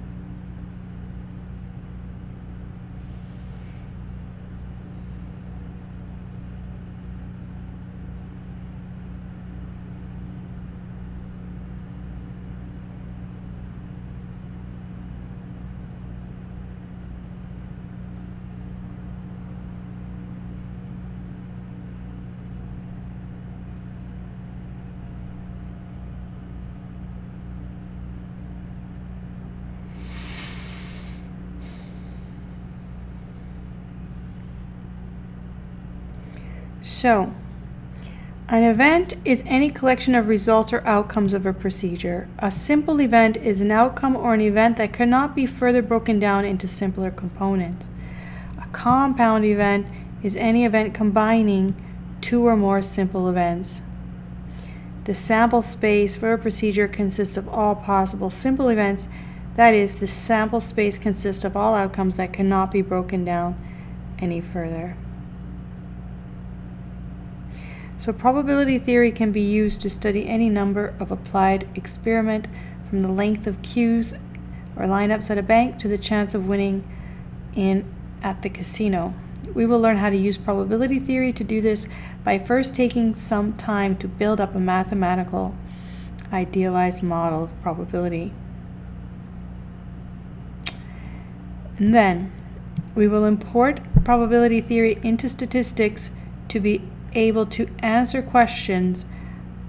Speaker 1: So, an event is any collection of results or outcomes of a procedure. A simple event is an outcome or an event that cannot be further broken down into simpler components. A compound event is any event combining 2 or more simple events. The sample space for a procedure consists of all possible simple events. That is, the sample space consists of all outcomes that cannot be broken down any further. So probability theory can be used to study any number of applied experiment, from the length of queues or lineups at a bank to the chance of winning at the casino. We will learn how to use probability theory to do this by first taking some time to build up a mathematical idealized model of probability. And then we will import probability theory into statistics to be able to answer questions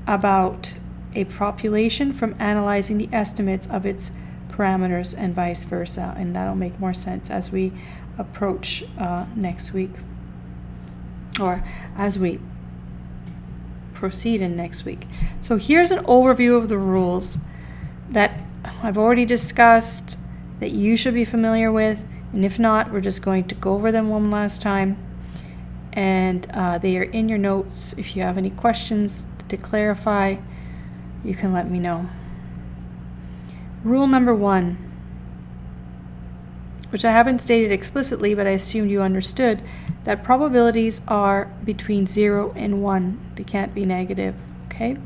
Speaker 1: about a population from analyzing the estimates of its parameters and vice versa. And that'll make more sense as we approach next week, or as we proceed in next week. So here's an overview of the rules that I've already discussed that you should be familiar with, and if not, we're just going to go over them one last time, and they are in your notes. If you have any questions to clarify, you can let me know. Rule number 1, which I haven't stated explicitly, but I assumed you understood, that probabilities are between 0 and 1. They can't be negative, okay?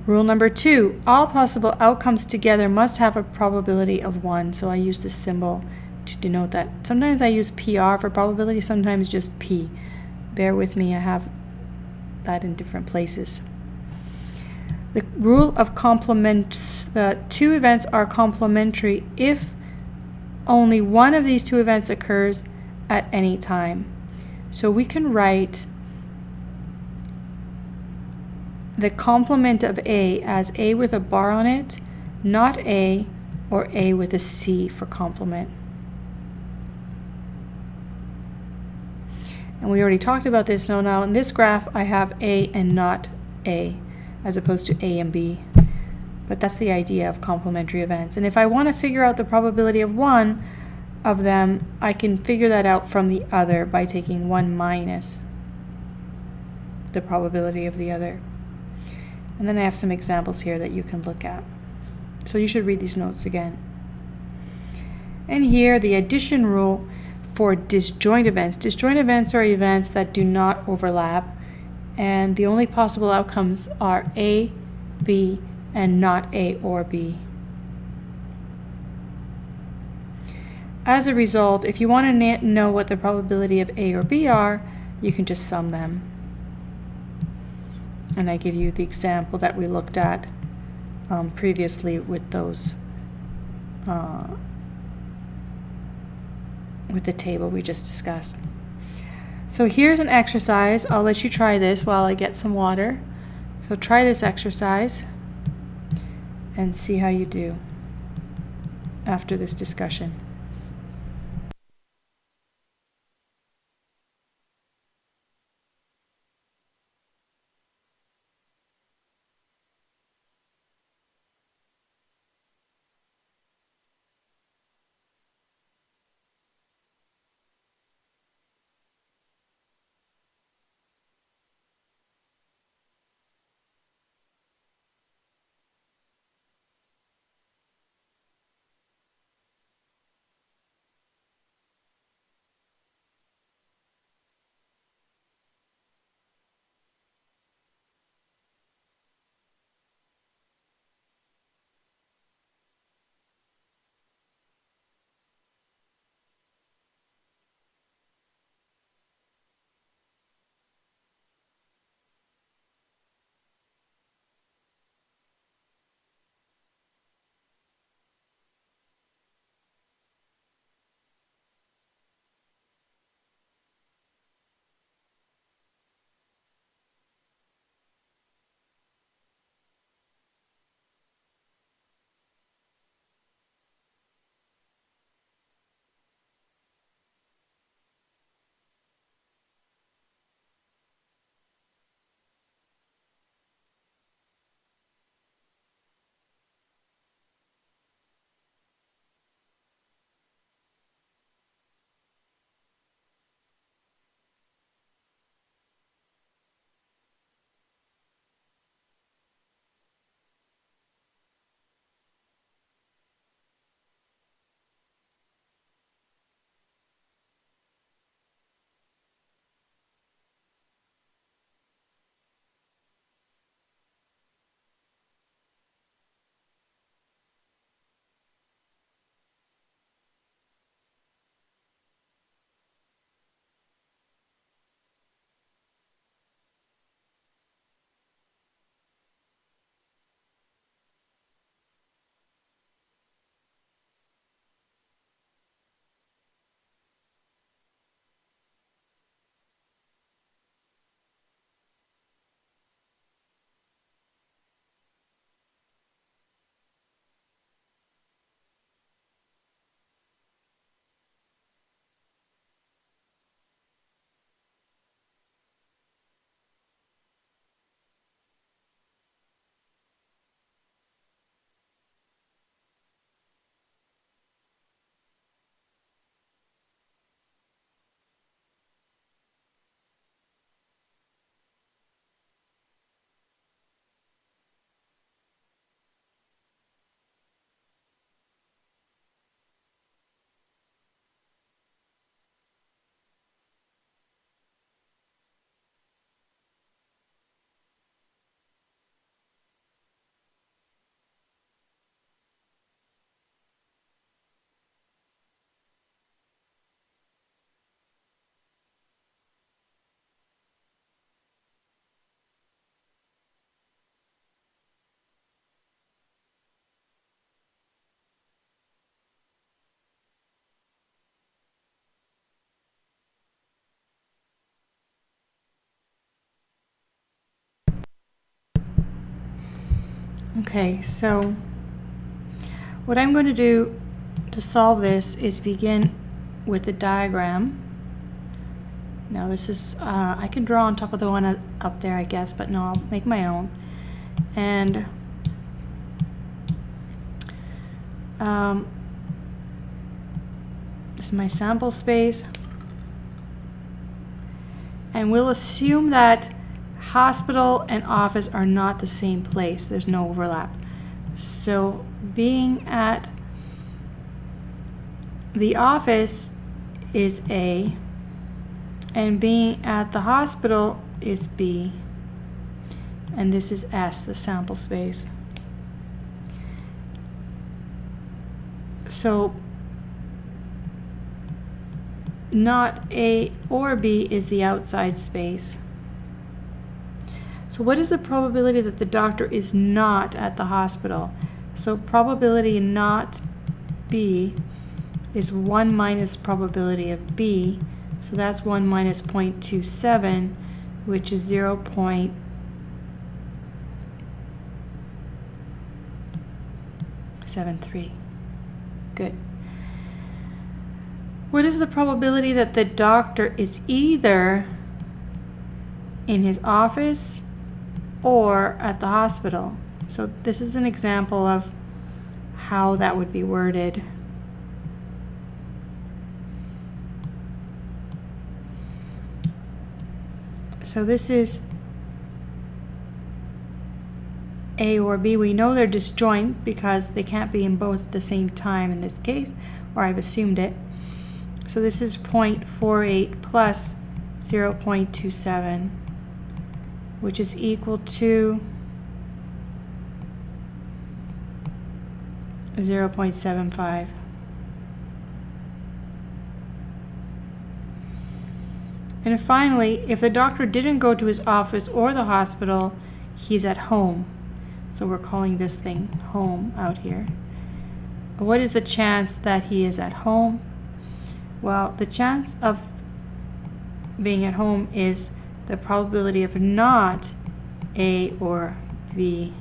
Speaker 1: Rule number 2, all possible outcomes together must have a probability of 1. So I use this symbol to denote that. Sometimes I use PR for probability, sometimes just P. Bear with me, I have that in different places. The rule of complements, 2 events are complementary if only one of these 2 events occurs at any time. So we can write the complement of A as A with a bar on it, not A, or A with a C for complement. And we already talked about this. So now in this graph I have A and not A, as opposed to A and B. But that's the idea of complementary events. And if I want to figure out the probability of one of them, I can figure that out from the other by taking 1 minus the probability of the other. And then I have some examples here that you can look at. So you should read these notes again. And here, the addition rule for disjoint events. Disjoint events are events that do not overlap, and the only possible outcomes are A, B, and not A or B. As a result, if you want to know what the probability of A or B are, you can just sum them. And I give you the example that we looked at previously with those, with the table we just discussed. So here's an exercise. I'll let you try this while I get some water. So try this exercise and see how you do after this discussion. Okay, so what I'm going to do to solve this is begin with the diagram. Now this is, I can draw on top of the one up there, I guess, but no, I'll make my own. And this is my sample space. And we'll assume that hospital and office are not the same place. There's no overlap. So being at the office is A, and being at the hospital is B, and this is S, the sample space. So not A or B is the outside space. So what is the probability that the doctor is not at the hospital? So probability not B is 1 minus probability of B. So that's 1 minus 0.27, which is 0.73. Good. What is the probability that the doctor is either in his office or at the hospital? So this is an example of how that would be worded. So this is A or B. We know they're disjoint because they can't be in both at the same time in this case, or I've assumed it. So this is 0.48 plus 0.27, which is equal to 0.75. And finally, if the doctor didn't go to his office or the hospital, he's at home. So we're calling this thing home out here. What is the chance that he is at home? Well, the chance of being at home is the probability of not A or B.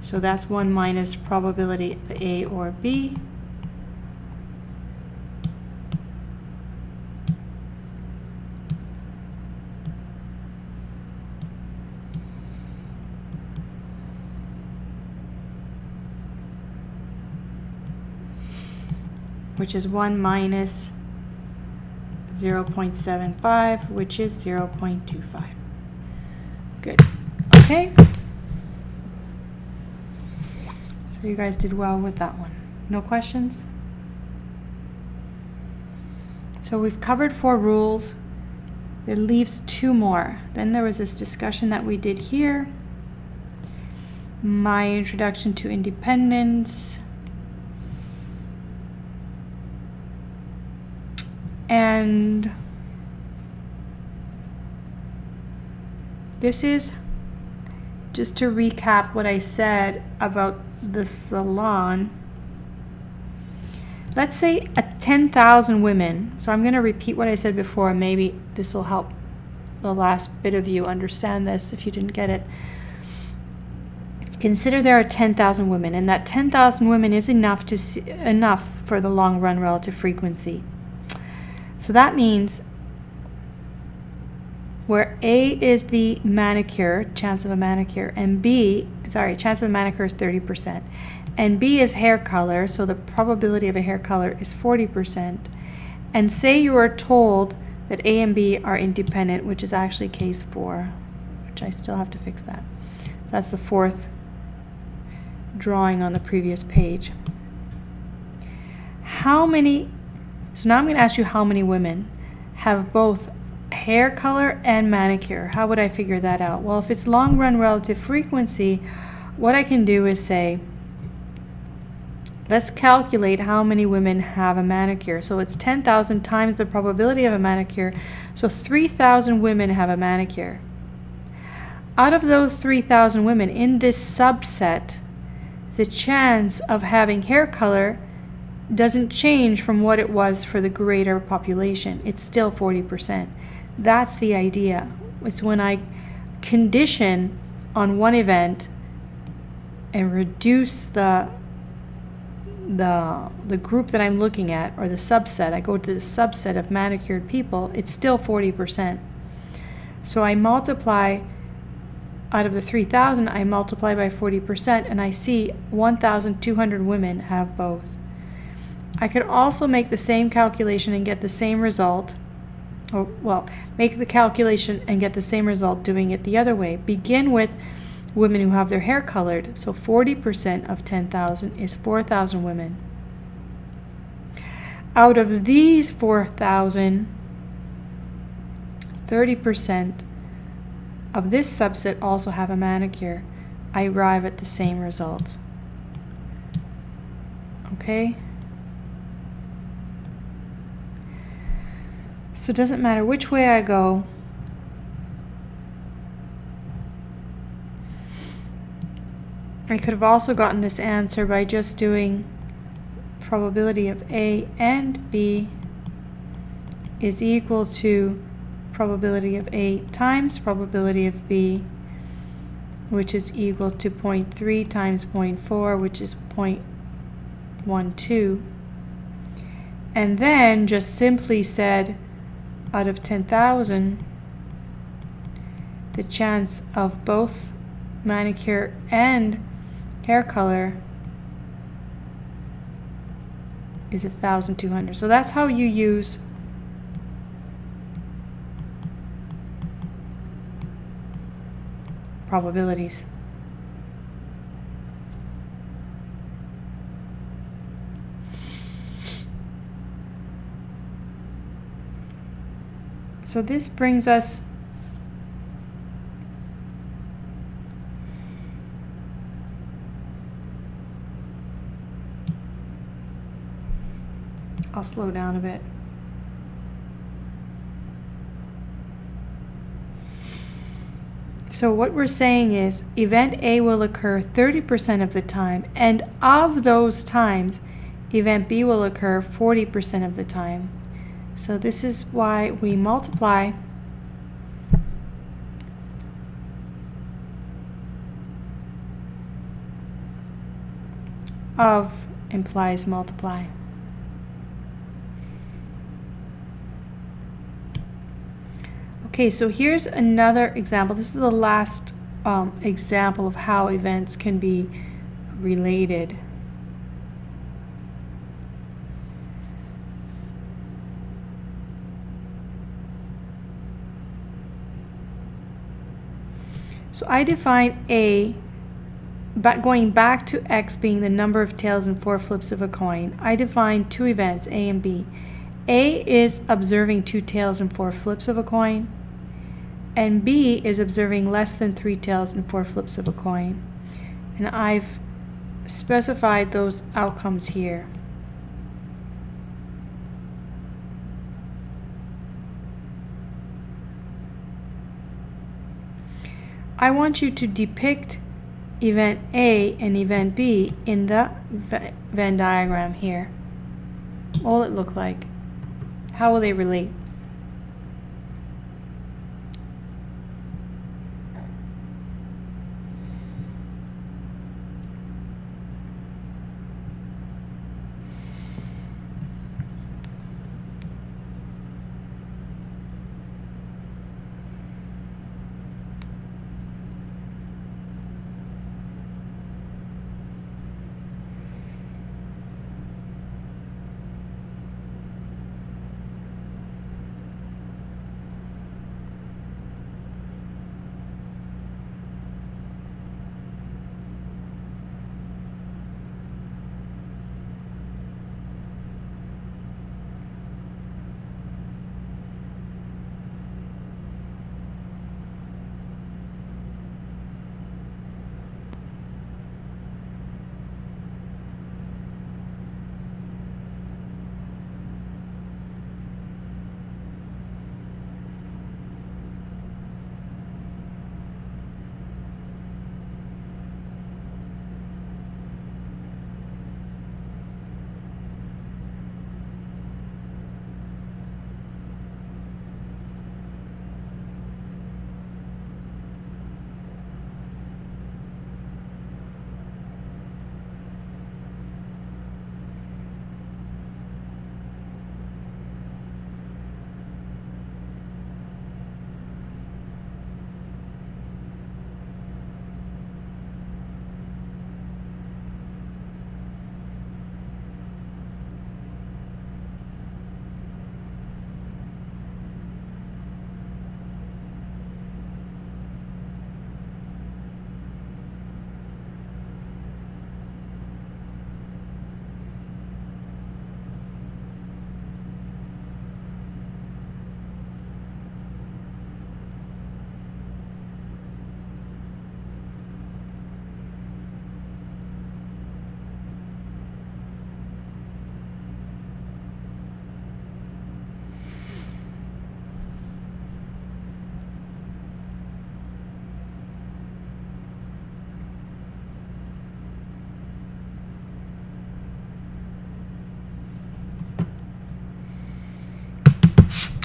Speaker 1: So that's 1 minus probability of A or B. Which is 1 minus 0.75, which is 0.25. Good. Okay. So you guys did well with that one. No questions? So we've covered 4 rules. It leaves 2 more. Then there was this discussion that we did here. My introduction to independence. And this is just to recap what I said about the salon. Let's say 10,000 women. So I'm going to repeat what I said before. Maybe this will help the last bit of you understand this if you didn't get it. Consider there are 10,000 women, and that 10,000 women is enough for the long run relative frequency. So that means where A is the manicure, chance of a manicure, and chance of a manicure is 30%, and B is hair color, so the probability of a hair color is 40%. And say you are told that A and B are independent, which is actually case 4, which I still have to fix that. So that's the 4th drawing on the previous page. So now I'm going to ask you how many women have both hair color and manicure. How would I figure that out? Well, if it's long run relative frequency, what I can do is say, let's calculate how many women have a manicure. So it's 10,000 times the probability of a manicure. So 3,000 women have a manicure. Out of those 3,000 women in this subset, the chance of having hair color doesn't change from what it was for the greater population. It's still 40%. That's the idea. It's when I condition on one event and reduce the group that I'm looking at, or the subset, I go to the subset of manicured people, it's still 40%. So I multiply, out of the 3,000, I multiply by 40%, and I see 1,200 women have both. I could also make the same calculation and get the same result, or, well, make the calculation and get the same result doing it the other way. Begin with women who have their hair colored, so 40% of 10,000 is 4,000 women. Out of these 4,000, 30% of this subset also have a manicure. I arrive at the same result. Okay? So it doesn't matter which way I go. I could have also gotten this answer by just doing probability of A and B is equal to probability of A times probability of B, which is equal to 0.3 times 0.4, which is 0.12. And then just simply said, out of 10,000, the chance of both manicure and hair color is 1,200. So that's how you use probabilities. So this brings us I'll slow down a bit. So what we're saying is event A will occur 30% of the time, and of those times, event B will occur 40% of the time. So this is why we multiply of implies multiply. Okay, so here's another example. This is the last example of how events can be related. So I define A, going back to X being the number of tails and 4 flips of a coin. I define two events, A and B. A is observing 2 tails and 4 flips of a coin, and B is observing less than 3 tails and 4 flips of a coin. And I've specified those outcomes here. I want you to depict event A and event B in the Venn diagram here. What will it look like? How will they relate?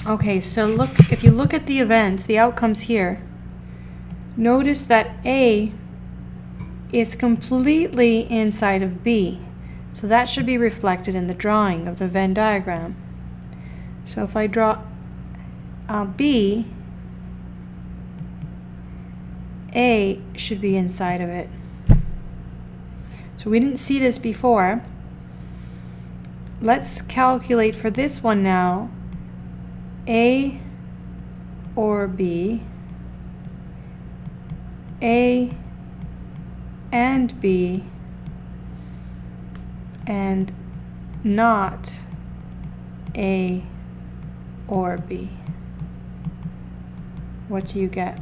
Speaker 1: Okay, so look, if you look at the events, the outcomes here, notice that A is completely inside of B. So that should be reflected in the drawing of the Venn diagram. So if I draw B, A should be inside of it. So we didn't see this before. Let's calculate for this one now. A or B, A and B, and not A or B. What do you get?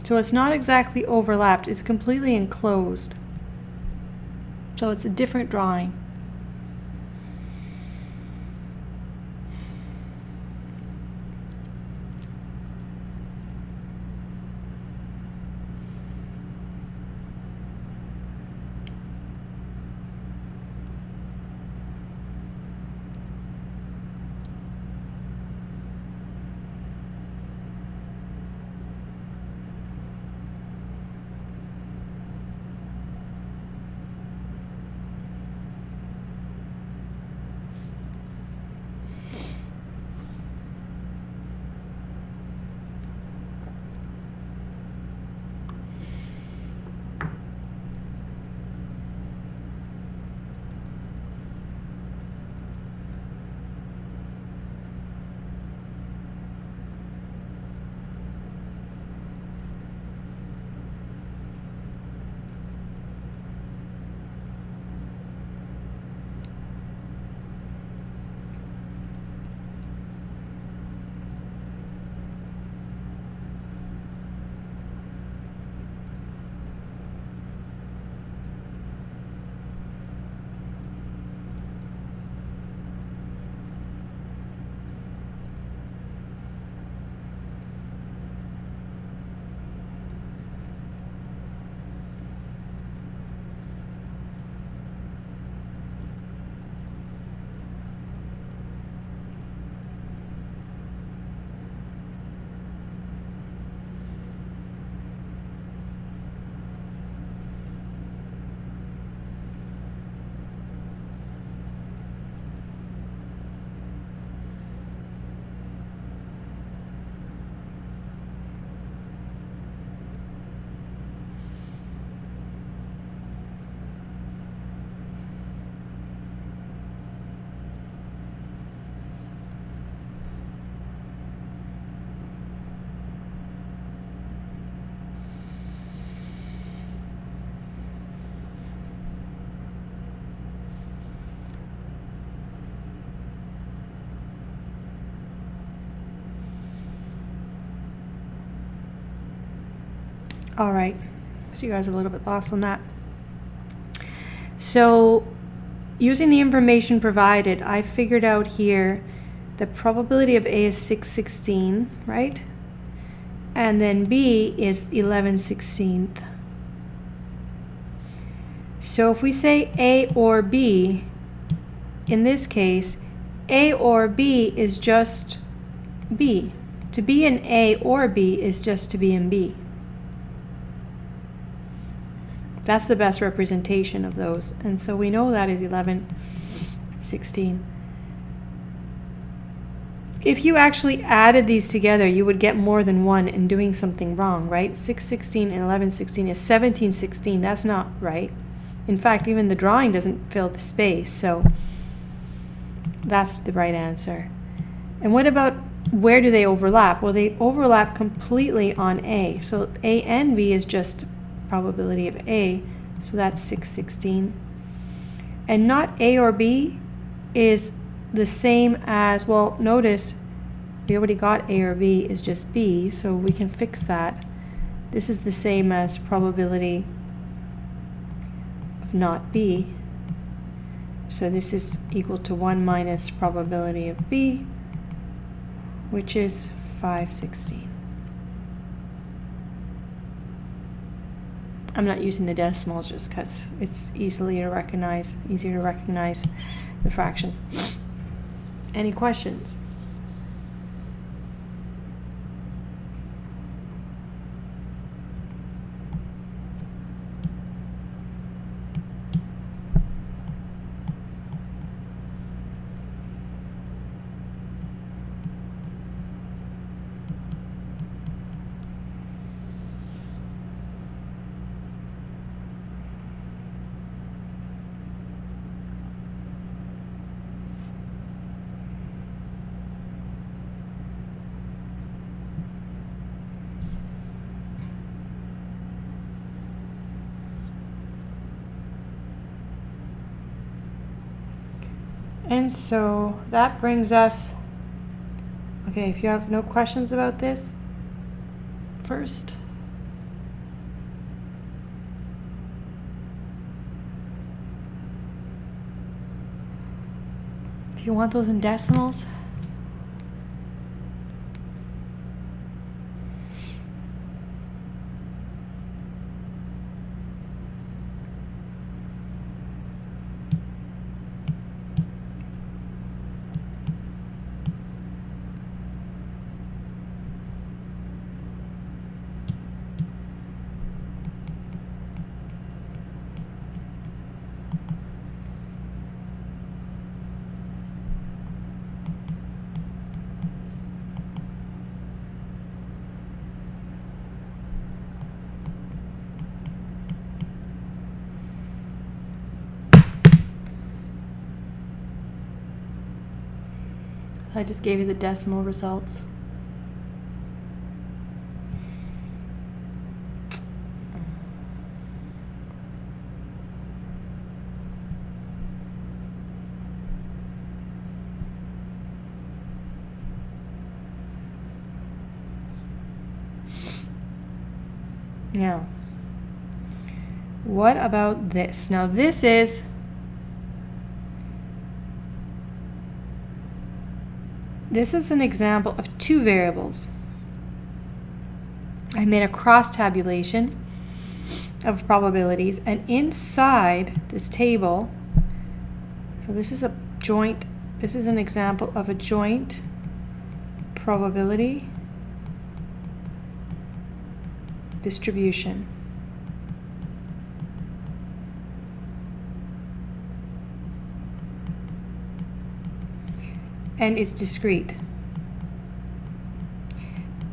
Speaker 1: So it's not exactly overlapped, it's completely enclosed. So it's a different drawing. All right, so you guys are a little bit lost on that. So using the information provided, I figured out here the probability of A is 6/16, right? And then B is 11/16. So if we say A or B, in this case, A or B is just B. To be in A or B is just to be in B. That's the best representation of those. And so we know that is 11/16. If you actually added these together, you would get more than one and doing something wrong, right? 6/16 and 11/16 is 17/16. That's not right. In fact, even the drawing doesn't fill the space, so that's the right answer. And what about where do they overlap? Well, they overlap completely on A. So A and B is just probability of A, so that's 6/16. And not A or B is the same as, well, notice we already got A or B is just B, so we can fix that. This is the same as probability of not B. So this is equal to 1 minus probability of B, which is 5/16. I'm not using the decimals just because it's easier to recognize the fractions. Any questions? And so that brings us, okay, if you have no questions about this first. If you want those in decimals. I just gave you the decimal results. Now, what about this? Now this is an example of two variables. I made a cross tabulation of probabilities, and inside this table, so this is an example of a joint probability distribution. And it's discrete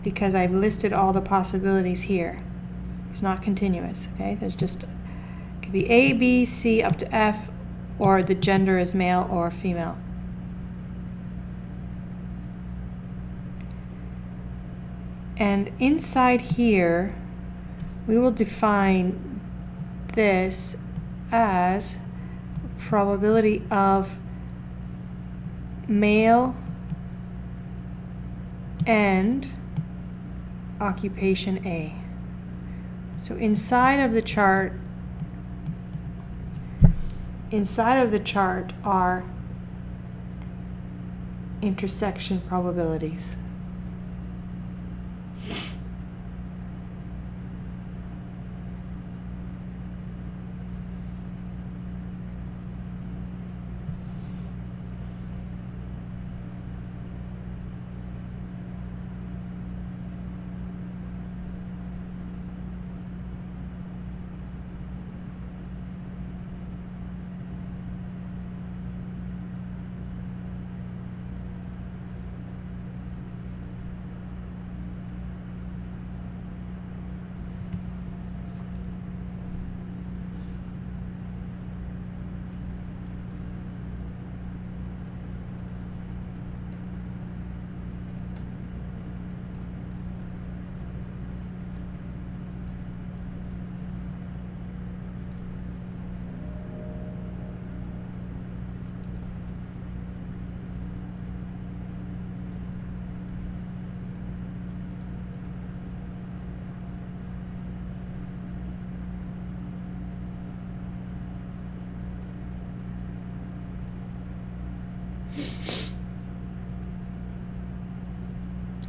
Speaker 1: because I've listed all the possibilities here. It's not continuous, okay? There's just, it could be A, B, C, up to F, or the gender is male or female. And inside here, we will define this as probability of male and occupation A. So inside of the chart are intersection probabilities.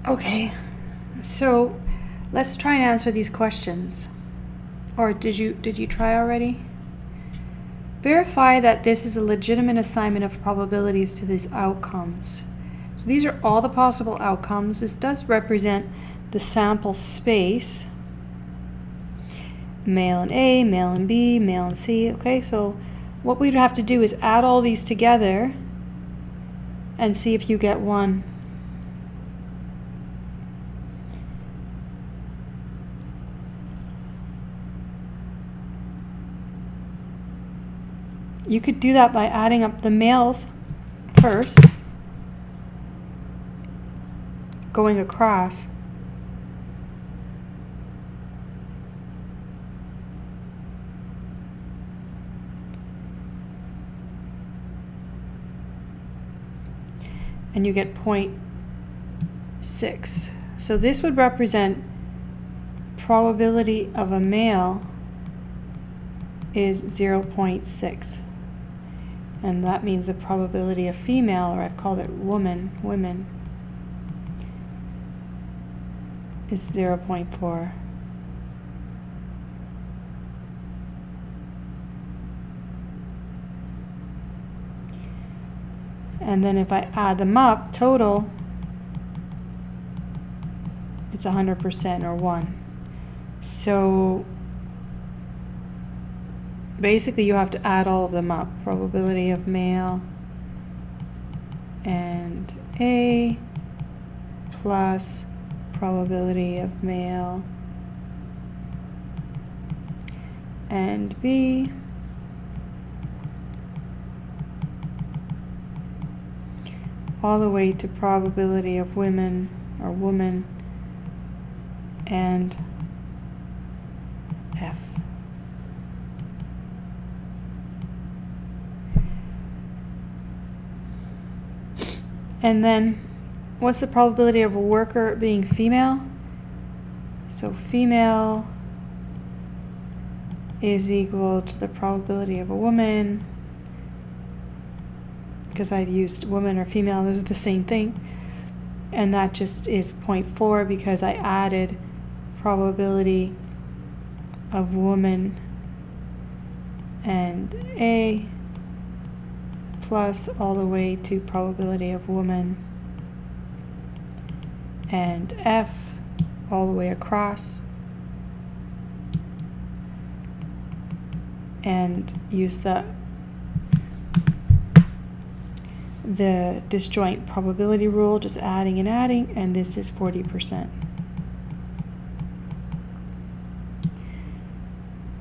Speaker 1: Okay, so let's try and answer these questions. Or did you try already? Verify that this is a legitimate assignment of probabilities to these outcomes. So these are all the possible outcomes. This does represent the sample space. Male and A, male and B, male and C. Okay, so what we'd have to do is add all these together and see if you get one. You could do that by adding up the males first, going across. And you get 0.6. So this would represent probability of a male is 0.6. And that means the probability of female, or I've called it women, is 0.4. And then if I add them up, total, it's 100% or 1. So basically you have to add all of them up. Probability of male and A plus probability of male and B all the way to probability of women or woman and F. And then what's the probability of a worker being female? So female is equal to the probability of a woman, because I've used woman or female, those are the same thing. And that just is 0.4 because I added probability of woman and A plus all the way to probability of woman and F all the way across, and use the disjoint probability rule, just adding and adding, and this is 40%.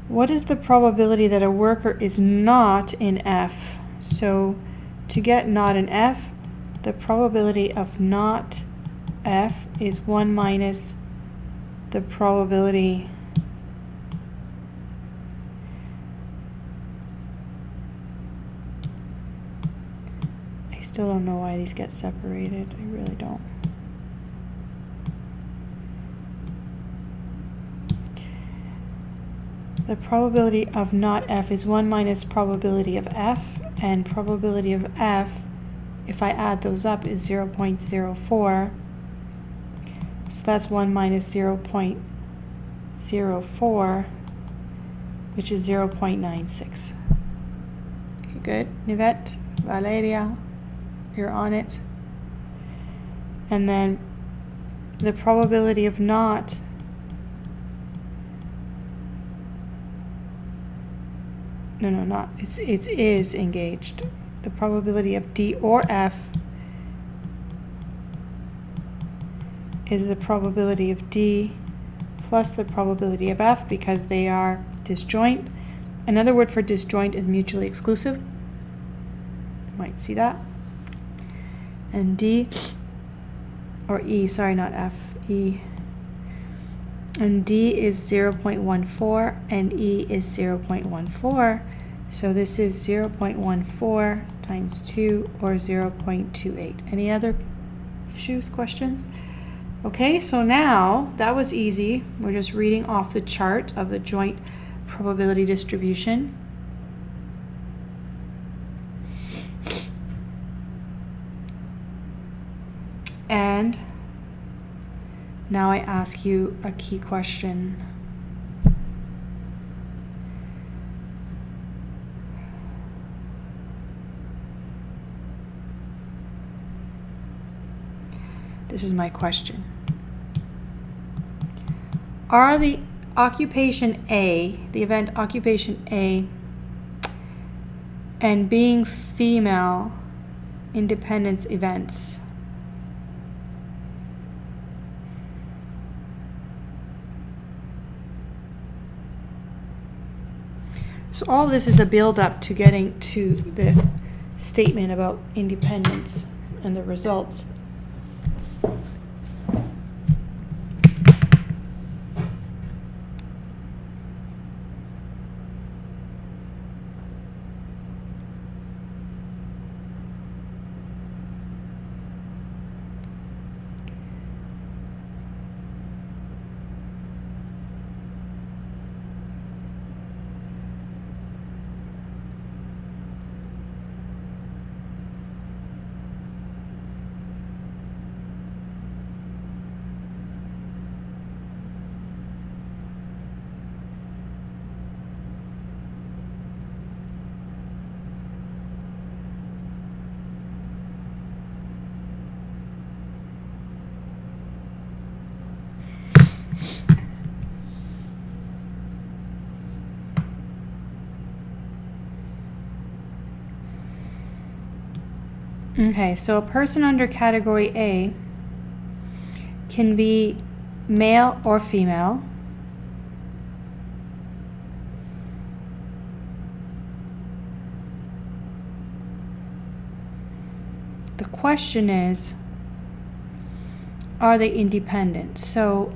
Speaker 1: What is the probability that a worker is not in F? So to get not in F, the probability of not F is 1 minus the probability I still don't know why these get separated. I really don't. The probability of not F is 1 minus probability of F, and probability of F, if I add those up, is 0.04. So that's 1 minus 0.04, which is 0.96. Okay, good. Nivette, Valeria, you're on it. And then the probability of not it is engaged. The probability of D or F is the probability of D plus the probability of F, because they are disjoint. Another word for disjoint is mutually exclusive. You might see that. And D, or E, sorry, not F, E. And D is 0.14 and E is 0.14. So this is 0.14 times 2, or 0.28. Any other issues, questions? Okay, so now that was easy. We're just reading off the chart of the joint probability distribution. And now I ask you a key question. This is my question. Are the occupation A, the event occupation A, and being female independence events? So all this is a build-up to getting to the statement about independence and the results. Okay, so a person under category A can be male or female. The question is, are they independent? So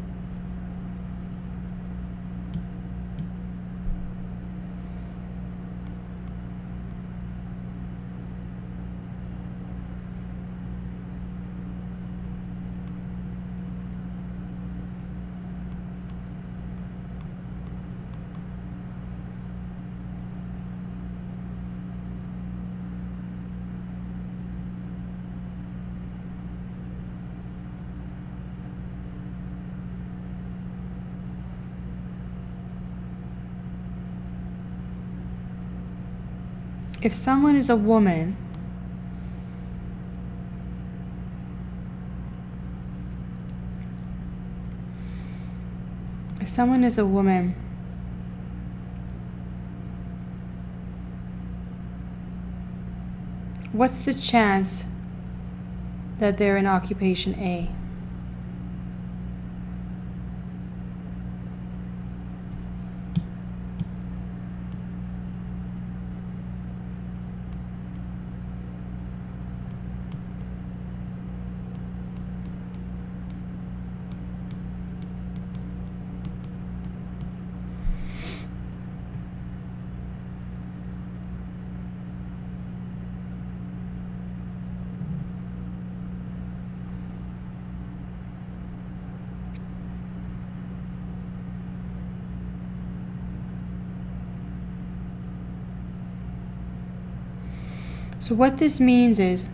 Speaker 1: if someone is a woman, what's the chance that they're in occupation A? So what this means is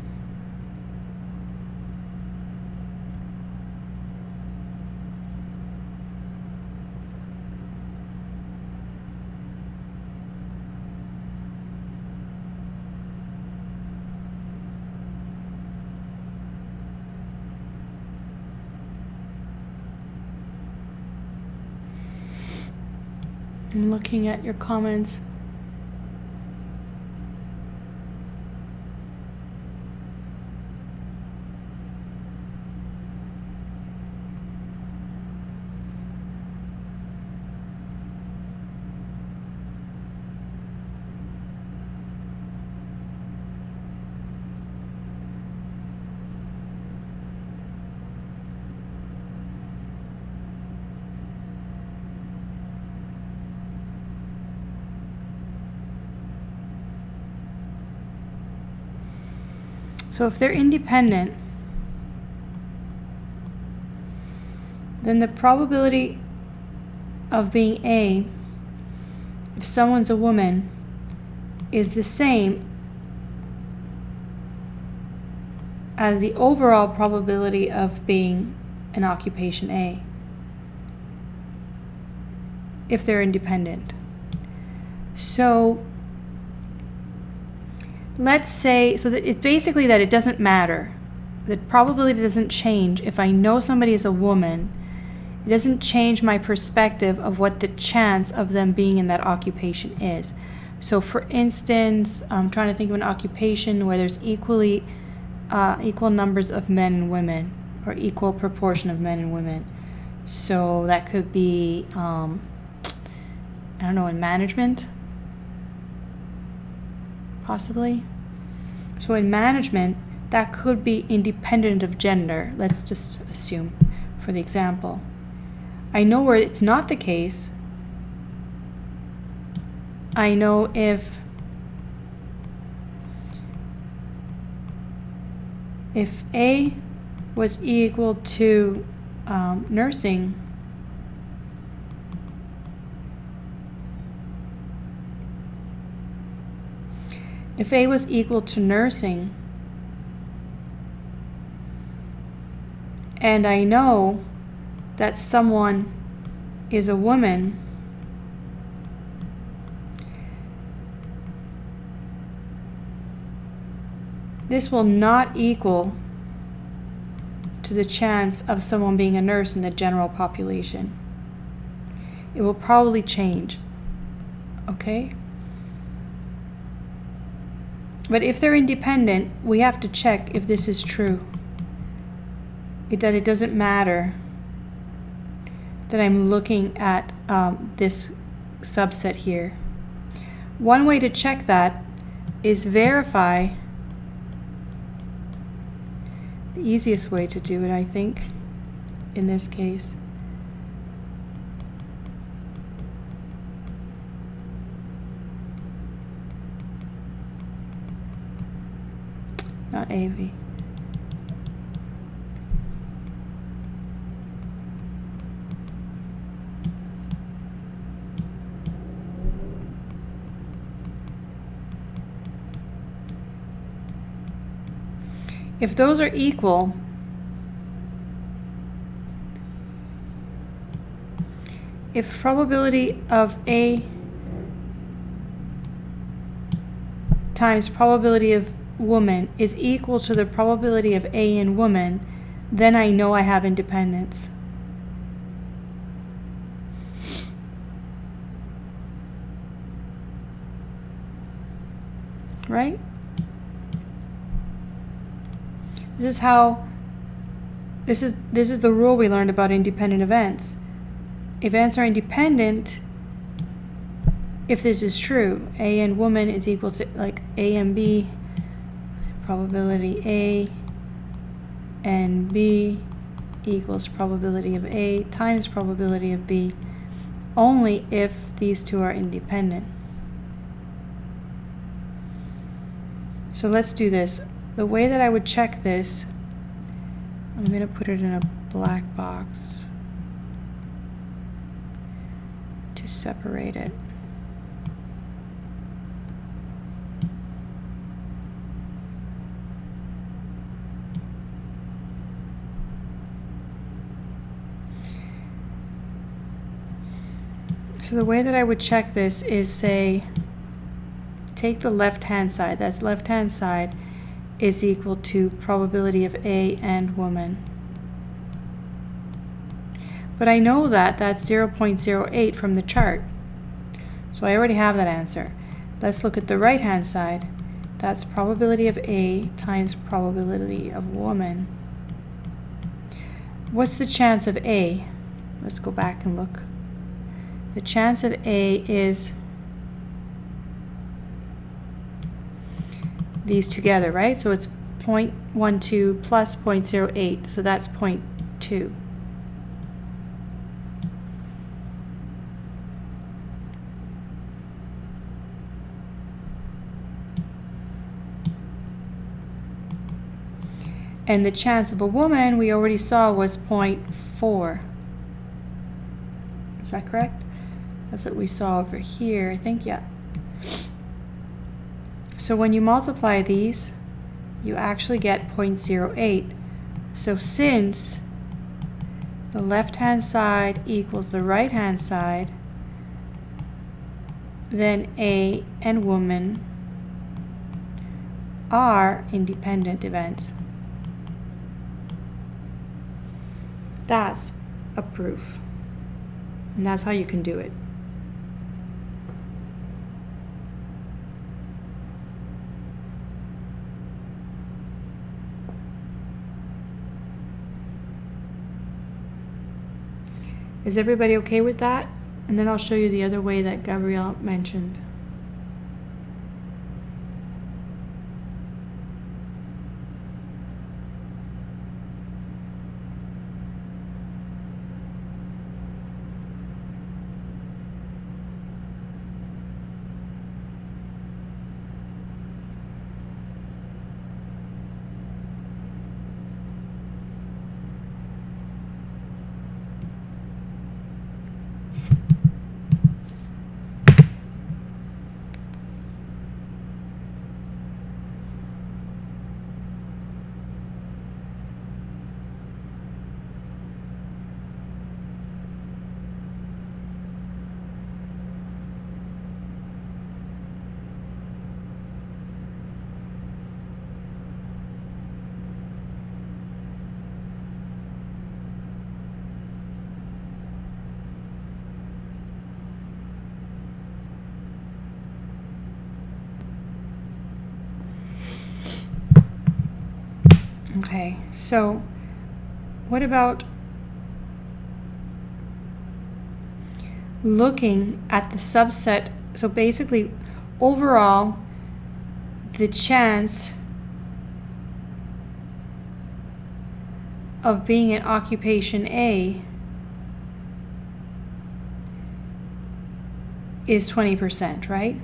Speaker 1: I'm looking at your comments. So if they're independent, then the probability of being A, if someone's a woman, is the same as the overall probability of being an occupation A, if they're independent. So let's say, so that it's basically that it doesn't matter the probability doesn't change if I know somebody is a woman. It doesn't change my perspective of what the chance of them being in that occupation is. So for instance, I'm trying to think of an occupation where there's equal numbers of men and women, or equal proportion of men and women. So that could be, I don't know, in management, possibly. So in management, that could be independent of gender. Let's just assume for the example. I know where it's not the case. I know if A was equal to nursing, if A was equal to nursing, and I know that someone is a woman, this will not equal to the chance of someone being a nurse in the general population. It will probably change, okay? But if they're independent, we have to check if this is true. That it doesn't matter that I'm looking at this subset here. One way to check that is verify. The easiest way to do it, I think, in this case. Not AV. If those are equal, if probability of A times probability of woman is equal to the probability of A in woman, then I know I have independence. Right? This is the rule we learned about independent events. Events are independent if this is true. A and woman is equal to, like, A and B, probability A and B equals probability of A times probability of B, only if these two are independent. So let's do this. The way that I would check this, I'm going to put it in a black box to separate it. So the way that I would check this is, say, take the left-hand side. That's left-hand side is equal to probability of A and woman. But I know that that's 0.08 from the chart. So I already have that answer. Let's look at the right-hand side. That's probability of A times probability of woman. What's the chance of A? Let's go back and look. The chance of A is these together, right? So it's 0.12 plus 0.08, so that's 0.2. And the chance of a woman we already saw was 0.4. Is that correct? That's what we saw over here, I think, yeah. So when you multiply these, you actually get 0.08. So since the left-hand side equals the right-hand side, then A and woman are independent events. That's a proof. And that's how you can do it. Is everybody okay with that? And then I'll show you the other way that Gabrielle mentioned. Okay, so what about looking at the subset? So basically, overall, the chance of being in occupation A is 20%, right?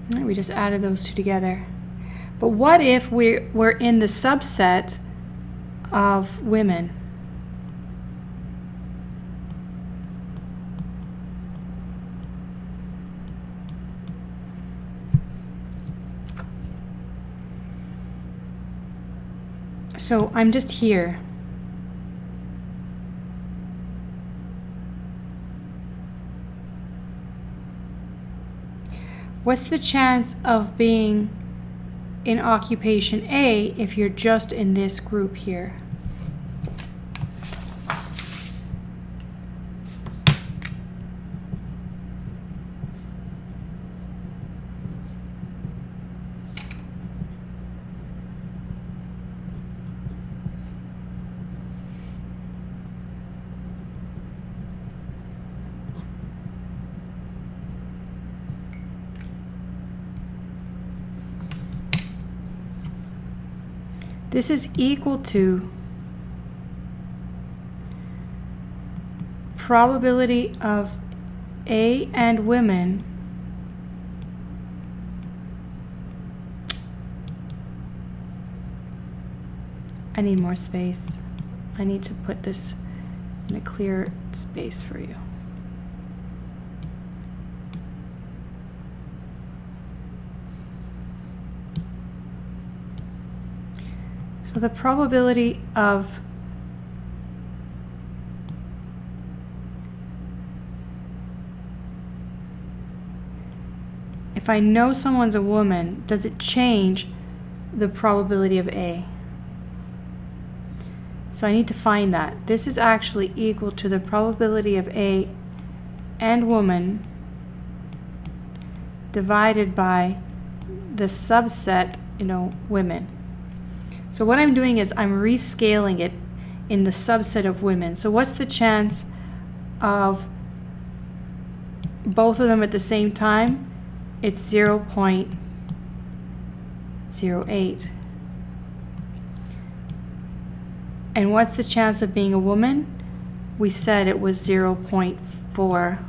Speaker 1: We just added those two together. But what if we're in the subset of women? So I'm just here. What's the chance of being in occupation A if you're just in this group here? This is equal to probability of A and women I need more space. I need to put this in a clear space for you. So the probability of if I know someone's a woman, does it change the probability of A? So I need to find that. This is actually equal to the probability of A and woman divided by the subset, women. So what I'm doing is I'm rescaling it in the subset of women. So what's the chance of both of them at the same time? It's 0.08. And what's the chance of being a woman? We said it was 0.4.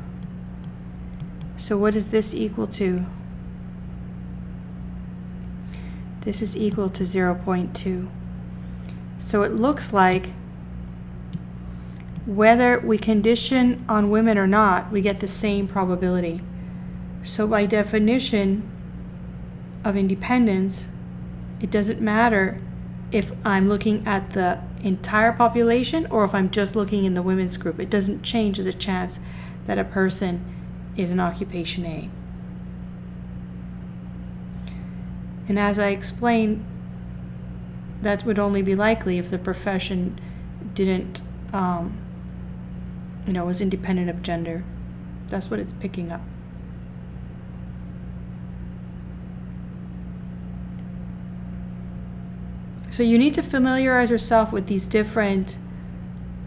Speaker 1: So what is this equal to? This is equal to 0.2. So it looks like whether we condition on women or not, we get the same probability. So by definition of independence, it doesn't matter if I'm looking at the entire population or if I'm just looking in the women's group. It doesn't change the chance that a person is in occupation A. And as I explained, that would only be likely if the profession didn't, was independent of gender. That's what it's picking up. So you need to familiarize yourself with these different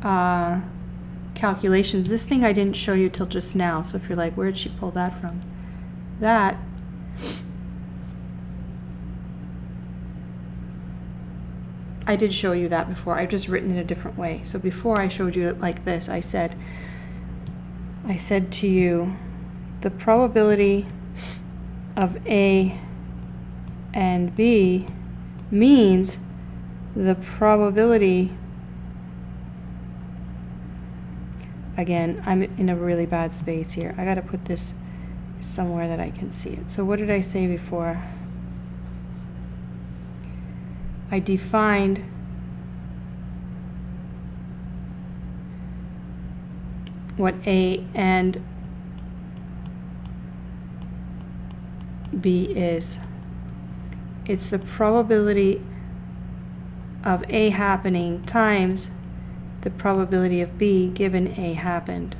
Speaker 1: calculations. This thing I didn't show you till just now. So if you're like, where did she pull that from? That I did show you that before. I've just written it a different way. So before I showed you it like this, I said to you, the probability of A and B means the probability, again, I'm in a really bad space here. I got to put this somewhere that I can see it. So what did I say before? I defined what A and B is. It's the probability of A happening times the probability of B given A happened.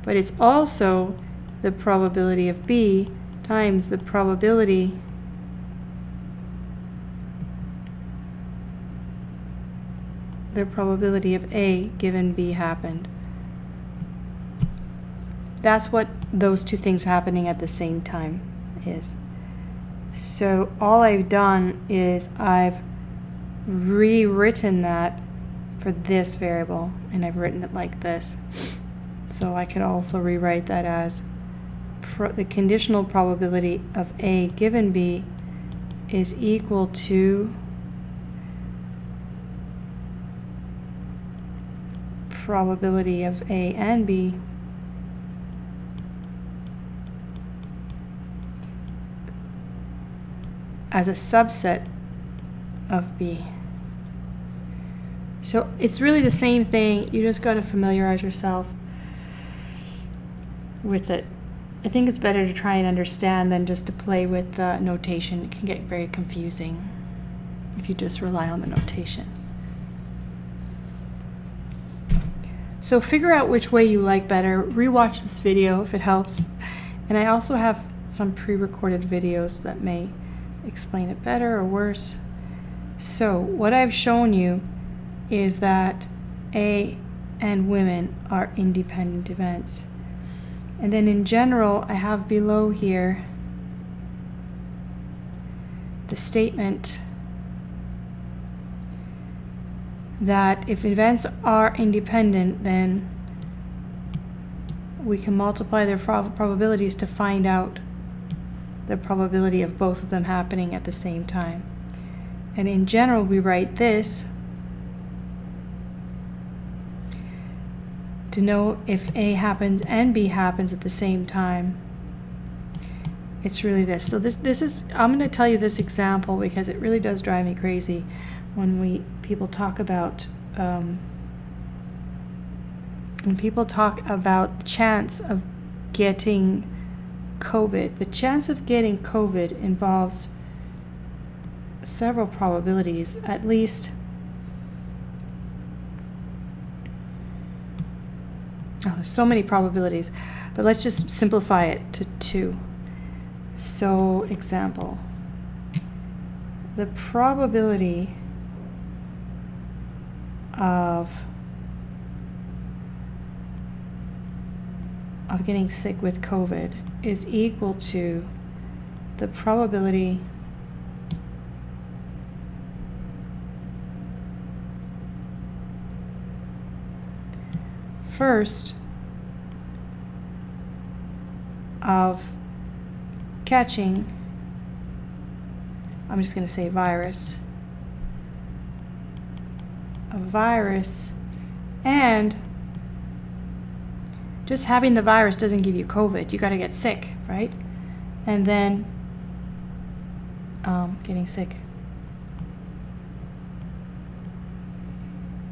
Speaker 1: But it's also the probability of B times the probability of A given B happened. That's what those two things happening at the same time is. So all I've done is I've rewritten that for this variable, and I've written it like this. So I could also rewrite that as the conditional probability of A given B is equal to probability of A and B as a subset of B. So it's really the same thing. You just got to familiarize yourself with it. I think it's better to try and understand than just to play with the notation. It can get very confusing if you just rely on the notation. So figure out which way you like better. Rewatch this video if it helps. And I also have some pre-recorded videos that may explain it better or worse. So what I've shown you is that A and women are independent events. And then in general, I have below here the statement that if events are independent, then we can multiply their probabilities to find out the probability of both of them happening at the same time. And in general, we write this to know if A happens and B happens at the same time. It's really this. So this is, I'm going to tell you this example because it really does drive me crazy when people talk about the chance of getting COVID. The chance of getting COVID involves several probabilities, at least there's so many probabilities, but let's just simplify it to 2. So example, the probability of getting sick with COVID is equal to the probability first of catching, I'm just going to say virus, a virus, and just having the virus doesn't give you COVID. You got to get sick, right? And then getting sick.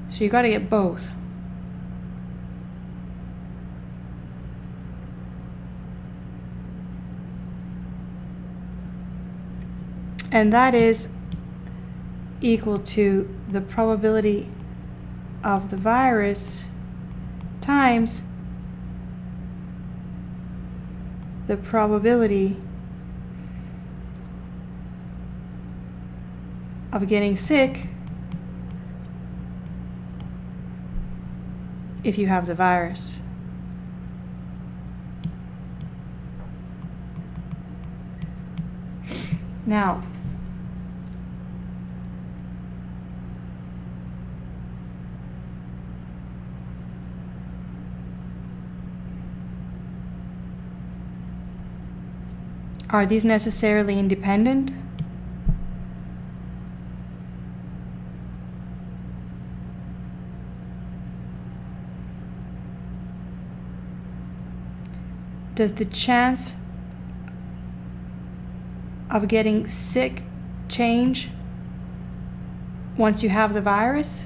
Speaker 1: So you got to get both. And that is equal to the probability of the virus times the probability of getting sick if you have the virus. Now, are these necessarily independent? Does the chance of getting sick change once you have the virus?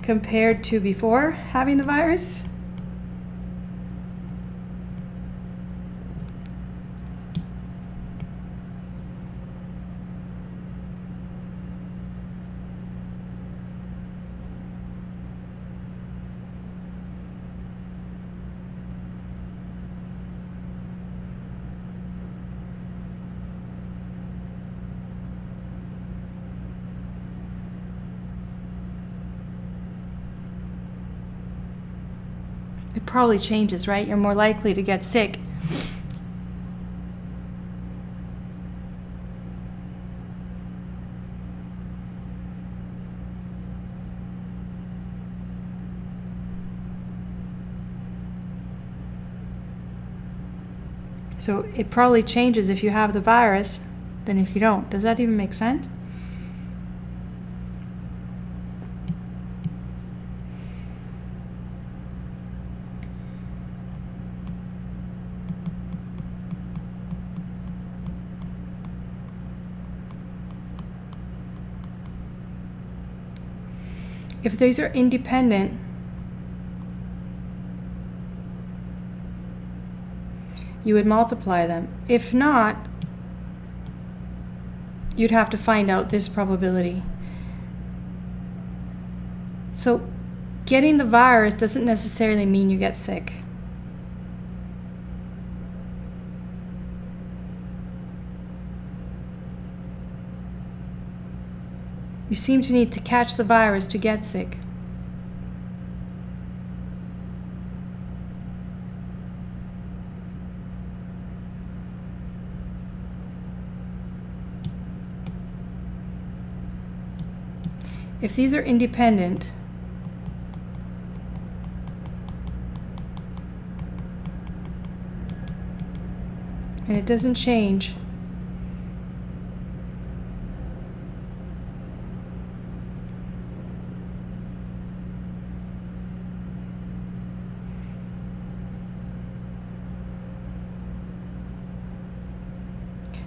Speaker 1: Compared to before having the virus? It probably changes, right? You're more likely to get sick. So it probably changes if you have the virus than if you don't. Does that even make sense? If these are independent, you would multiply them. If not, you'd have to find out this probability. So getting the virus doesn't necessarily mean you get sick. You seem to need to catch the virus to get sick. If these are independent, and it doesn't change,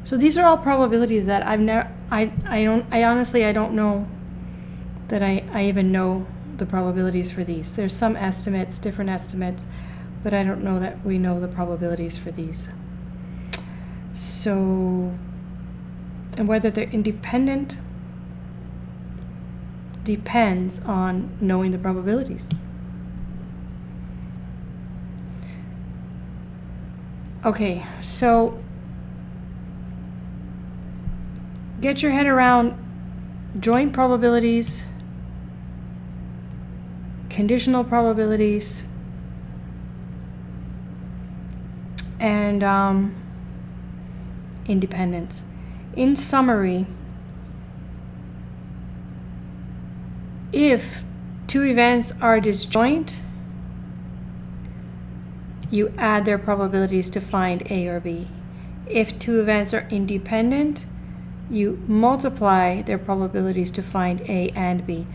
Speaker 1: so these are all probabilities that I honestly don't know that I even know the probabilities for these. There's some estimates, different estimates, but I don't know that we know the probabilities for these. So, and whether they're independent depends on knowing the probabilities. Okay, so get your head around joint probabilities conditional probabilities, and independence. In summary, if two events are disjoint, you add their probabilities to find A or B. If two events are independent, you multiply their probabilities to find A and B.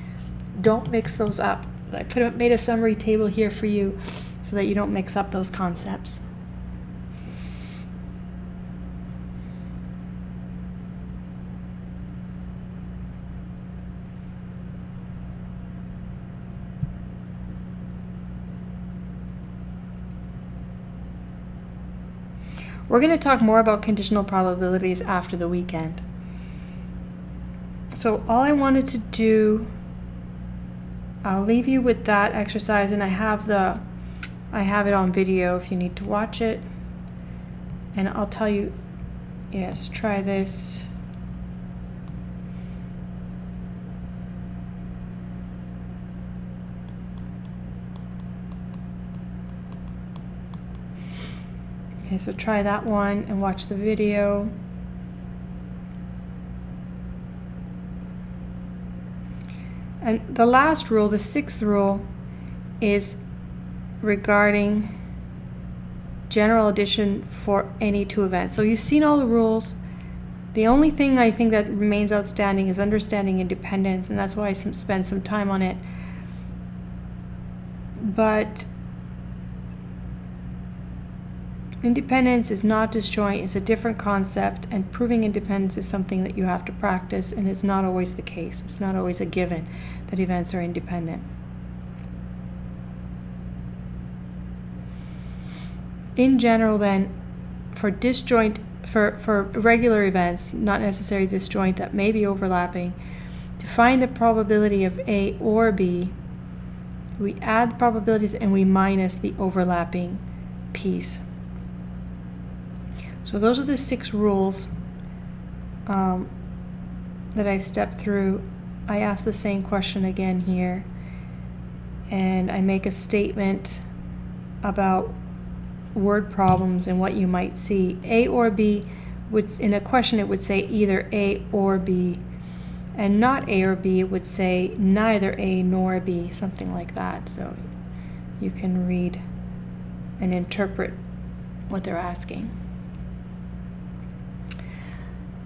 Speaker 1: Don't mix those up. I made a summary table here for you so that you don't mix up those concepts. We're going to talk more about conditional probabilities after the weekend. So all I wanted to do, I'll leave you with that exercise, and I have it on video if you need to watch it. And I'll tell you, yes, try this. Okay, so try that one and watch the video. And the last rule, the sixth rule, is regarding general addition for any two events. So you've seen all the rules. The only thing I think that remains outstanding is understanding independence, and that's why I spent some time on it. But independence is not disjoint, it's a different concept, and proving independence is something that you have to practice, and it's not always the case. It's not always a given that events are independent. In general then, for regular events, not necessarily disjoint, that may be overlapping, to find the probability of A or B, we add the probabilities and we minus the overlapping piece. So those are the 6 rules that I've stepped through. I ask the same question again here, and I make a statement about word problems and what you might see. A or B, in a question it would say either A or B, and not A or B, it would say neither A nor B, something like that. So you can read and interpret what they're asking.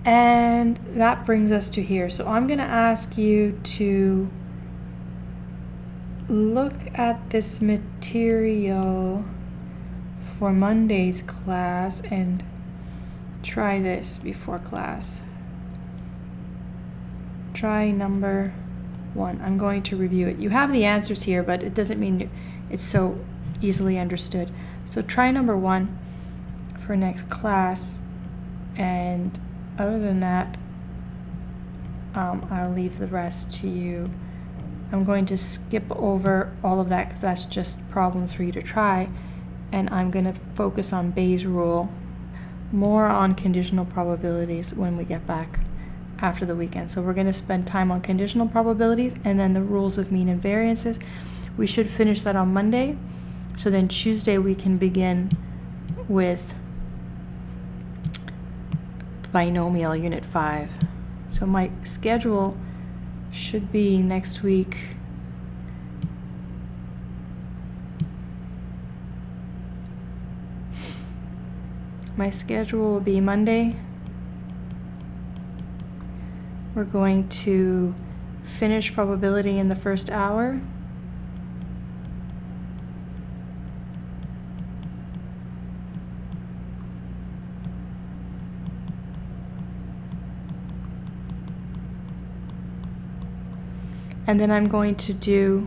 Speaker 1: And that brings us to here. So I'm going to ask you to look at this material for Monday's class and try this before class. Try number 1. I'm going to review it. You have the answers here, but it doesn't mean it's so easily understood. So try number 1 for next class, and other than that, I'll leave the rest to you. I'm going to skip over all of that because that's just problems for you to try, and I'm going to focus on Bayes' rule, more on conditional probabilities when we get back after the weekend. So we're going to spend time on conditional probabilities and then the rules of mean and variances. We should finish that on Monday. So then Tuesday we can begin with binomial unit 5. So my schedule should be next week. My schedule will be Monday. We're going to finish probability in the first hour. And then I'm going to do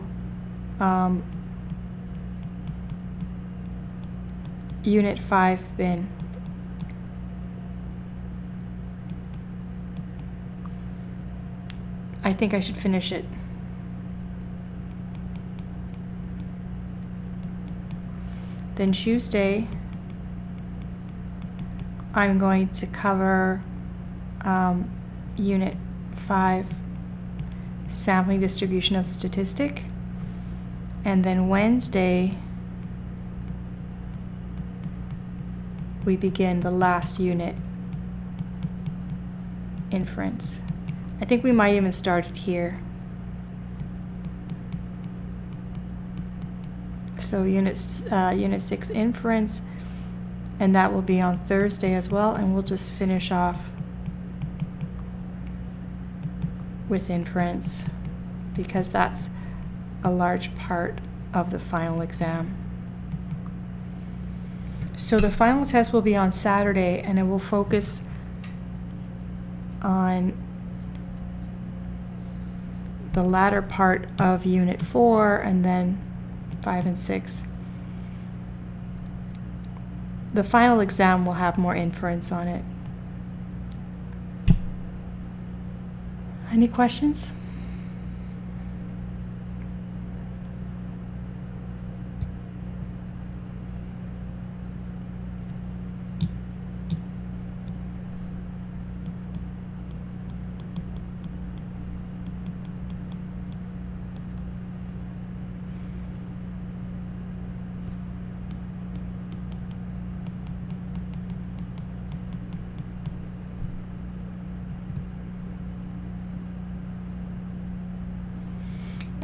Speaker 1: Unit 5 bin. I think I should finish it. Then Tuesday, I'm going to cover Unit 5, sampling distribution of statistic. And then Wednesday, we begin the last unit, inference. I think we might even start it here. So unit 6 inference, and that will be on Thursday as well, and we'll just finish off with inference because that's a large part of the final exam. So the final test will be on Saturday, and it will focus on the latter part of Unit 4 and then 5 and 6. The final exam will have more inference on it. Any questions?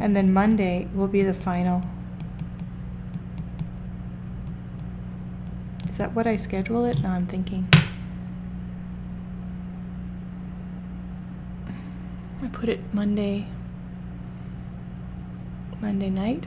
Speaker 1: And then Monday will be the final. Is that what I schedule it? No, I'm thinking. I put it Monday night.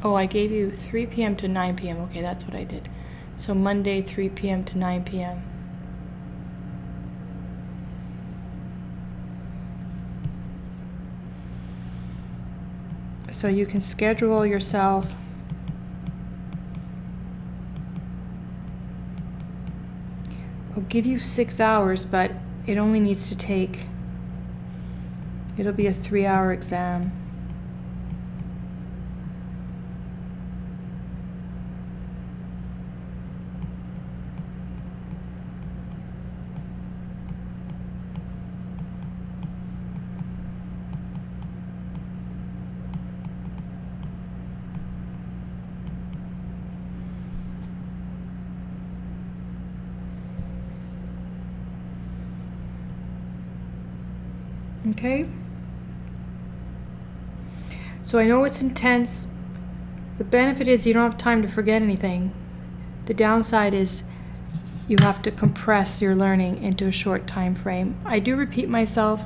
Speaker 1: Oh, I gave you 3 p.m. to 9 p.m. Okay, that's what I did. So Monday, 3 p.m. to 9 p.m. So you can schedule yourself. I'll give you 6 hours, but it only needs to take, it'll be a 3-hour exam. Okay? So I know it's intense. The benefit is you don't have time to forget anything. The downside is you have to compress your learning into a short time frame. I do repeat myself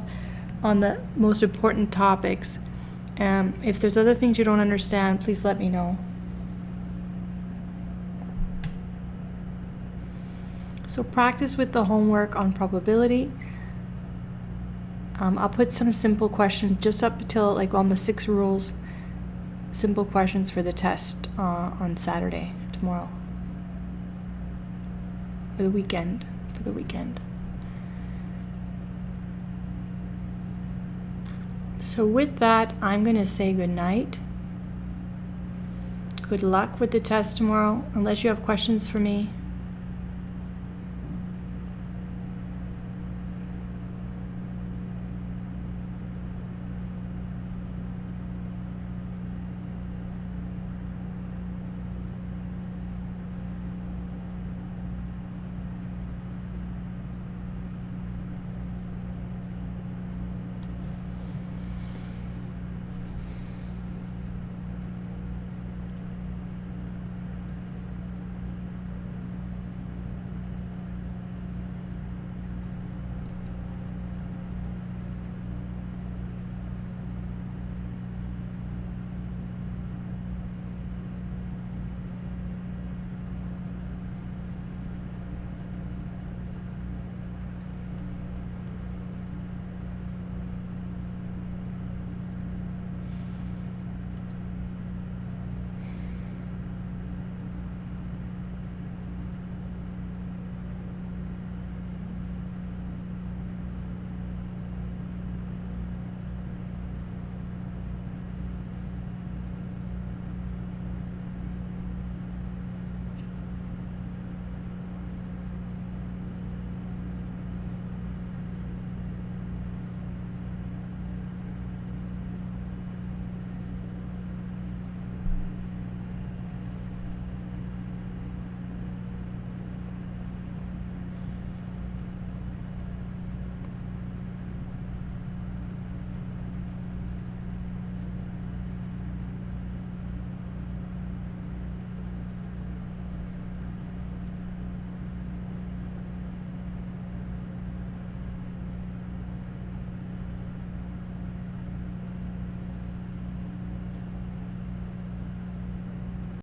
Speaker 1: on the most important topics. If there's other things you don't understand, please let me know. So practice with the homework on probability. I'll put some simple questions just up until like on the 6 rules, simple questions for the test on Saturday, tomorrow, for the weekend. So with that, I'm going to say good night. Good luck with the test tomorrow, unless you have questions for me.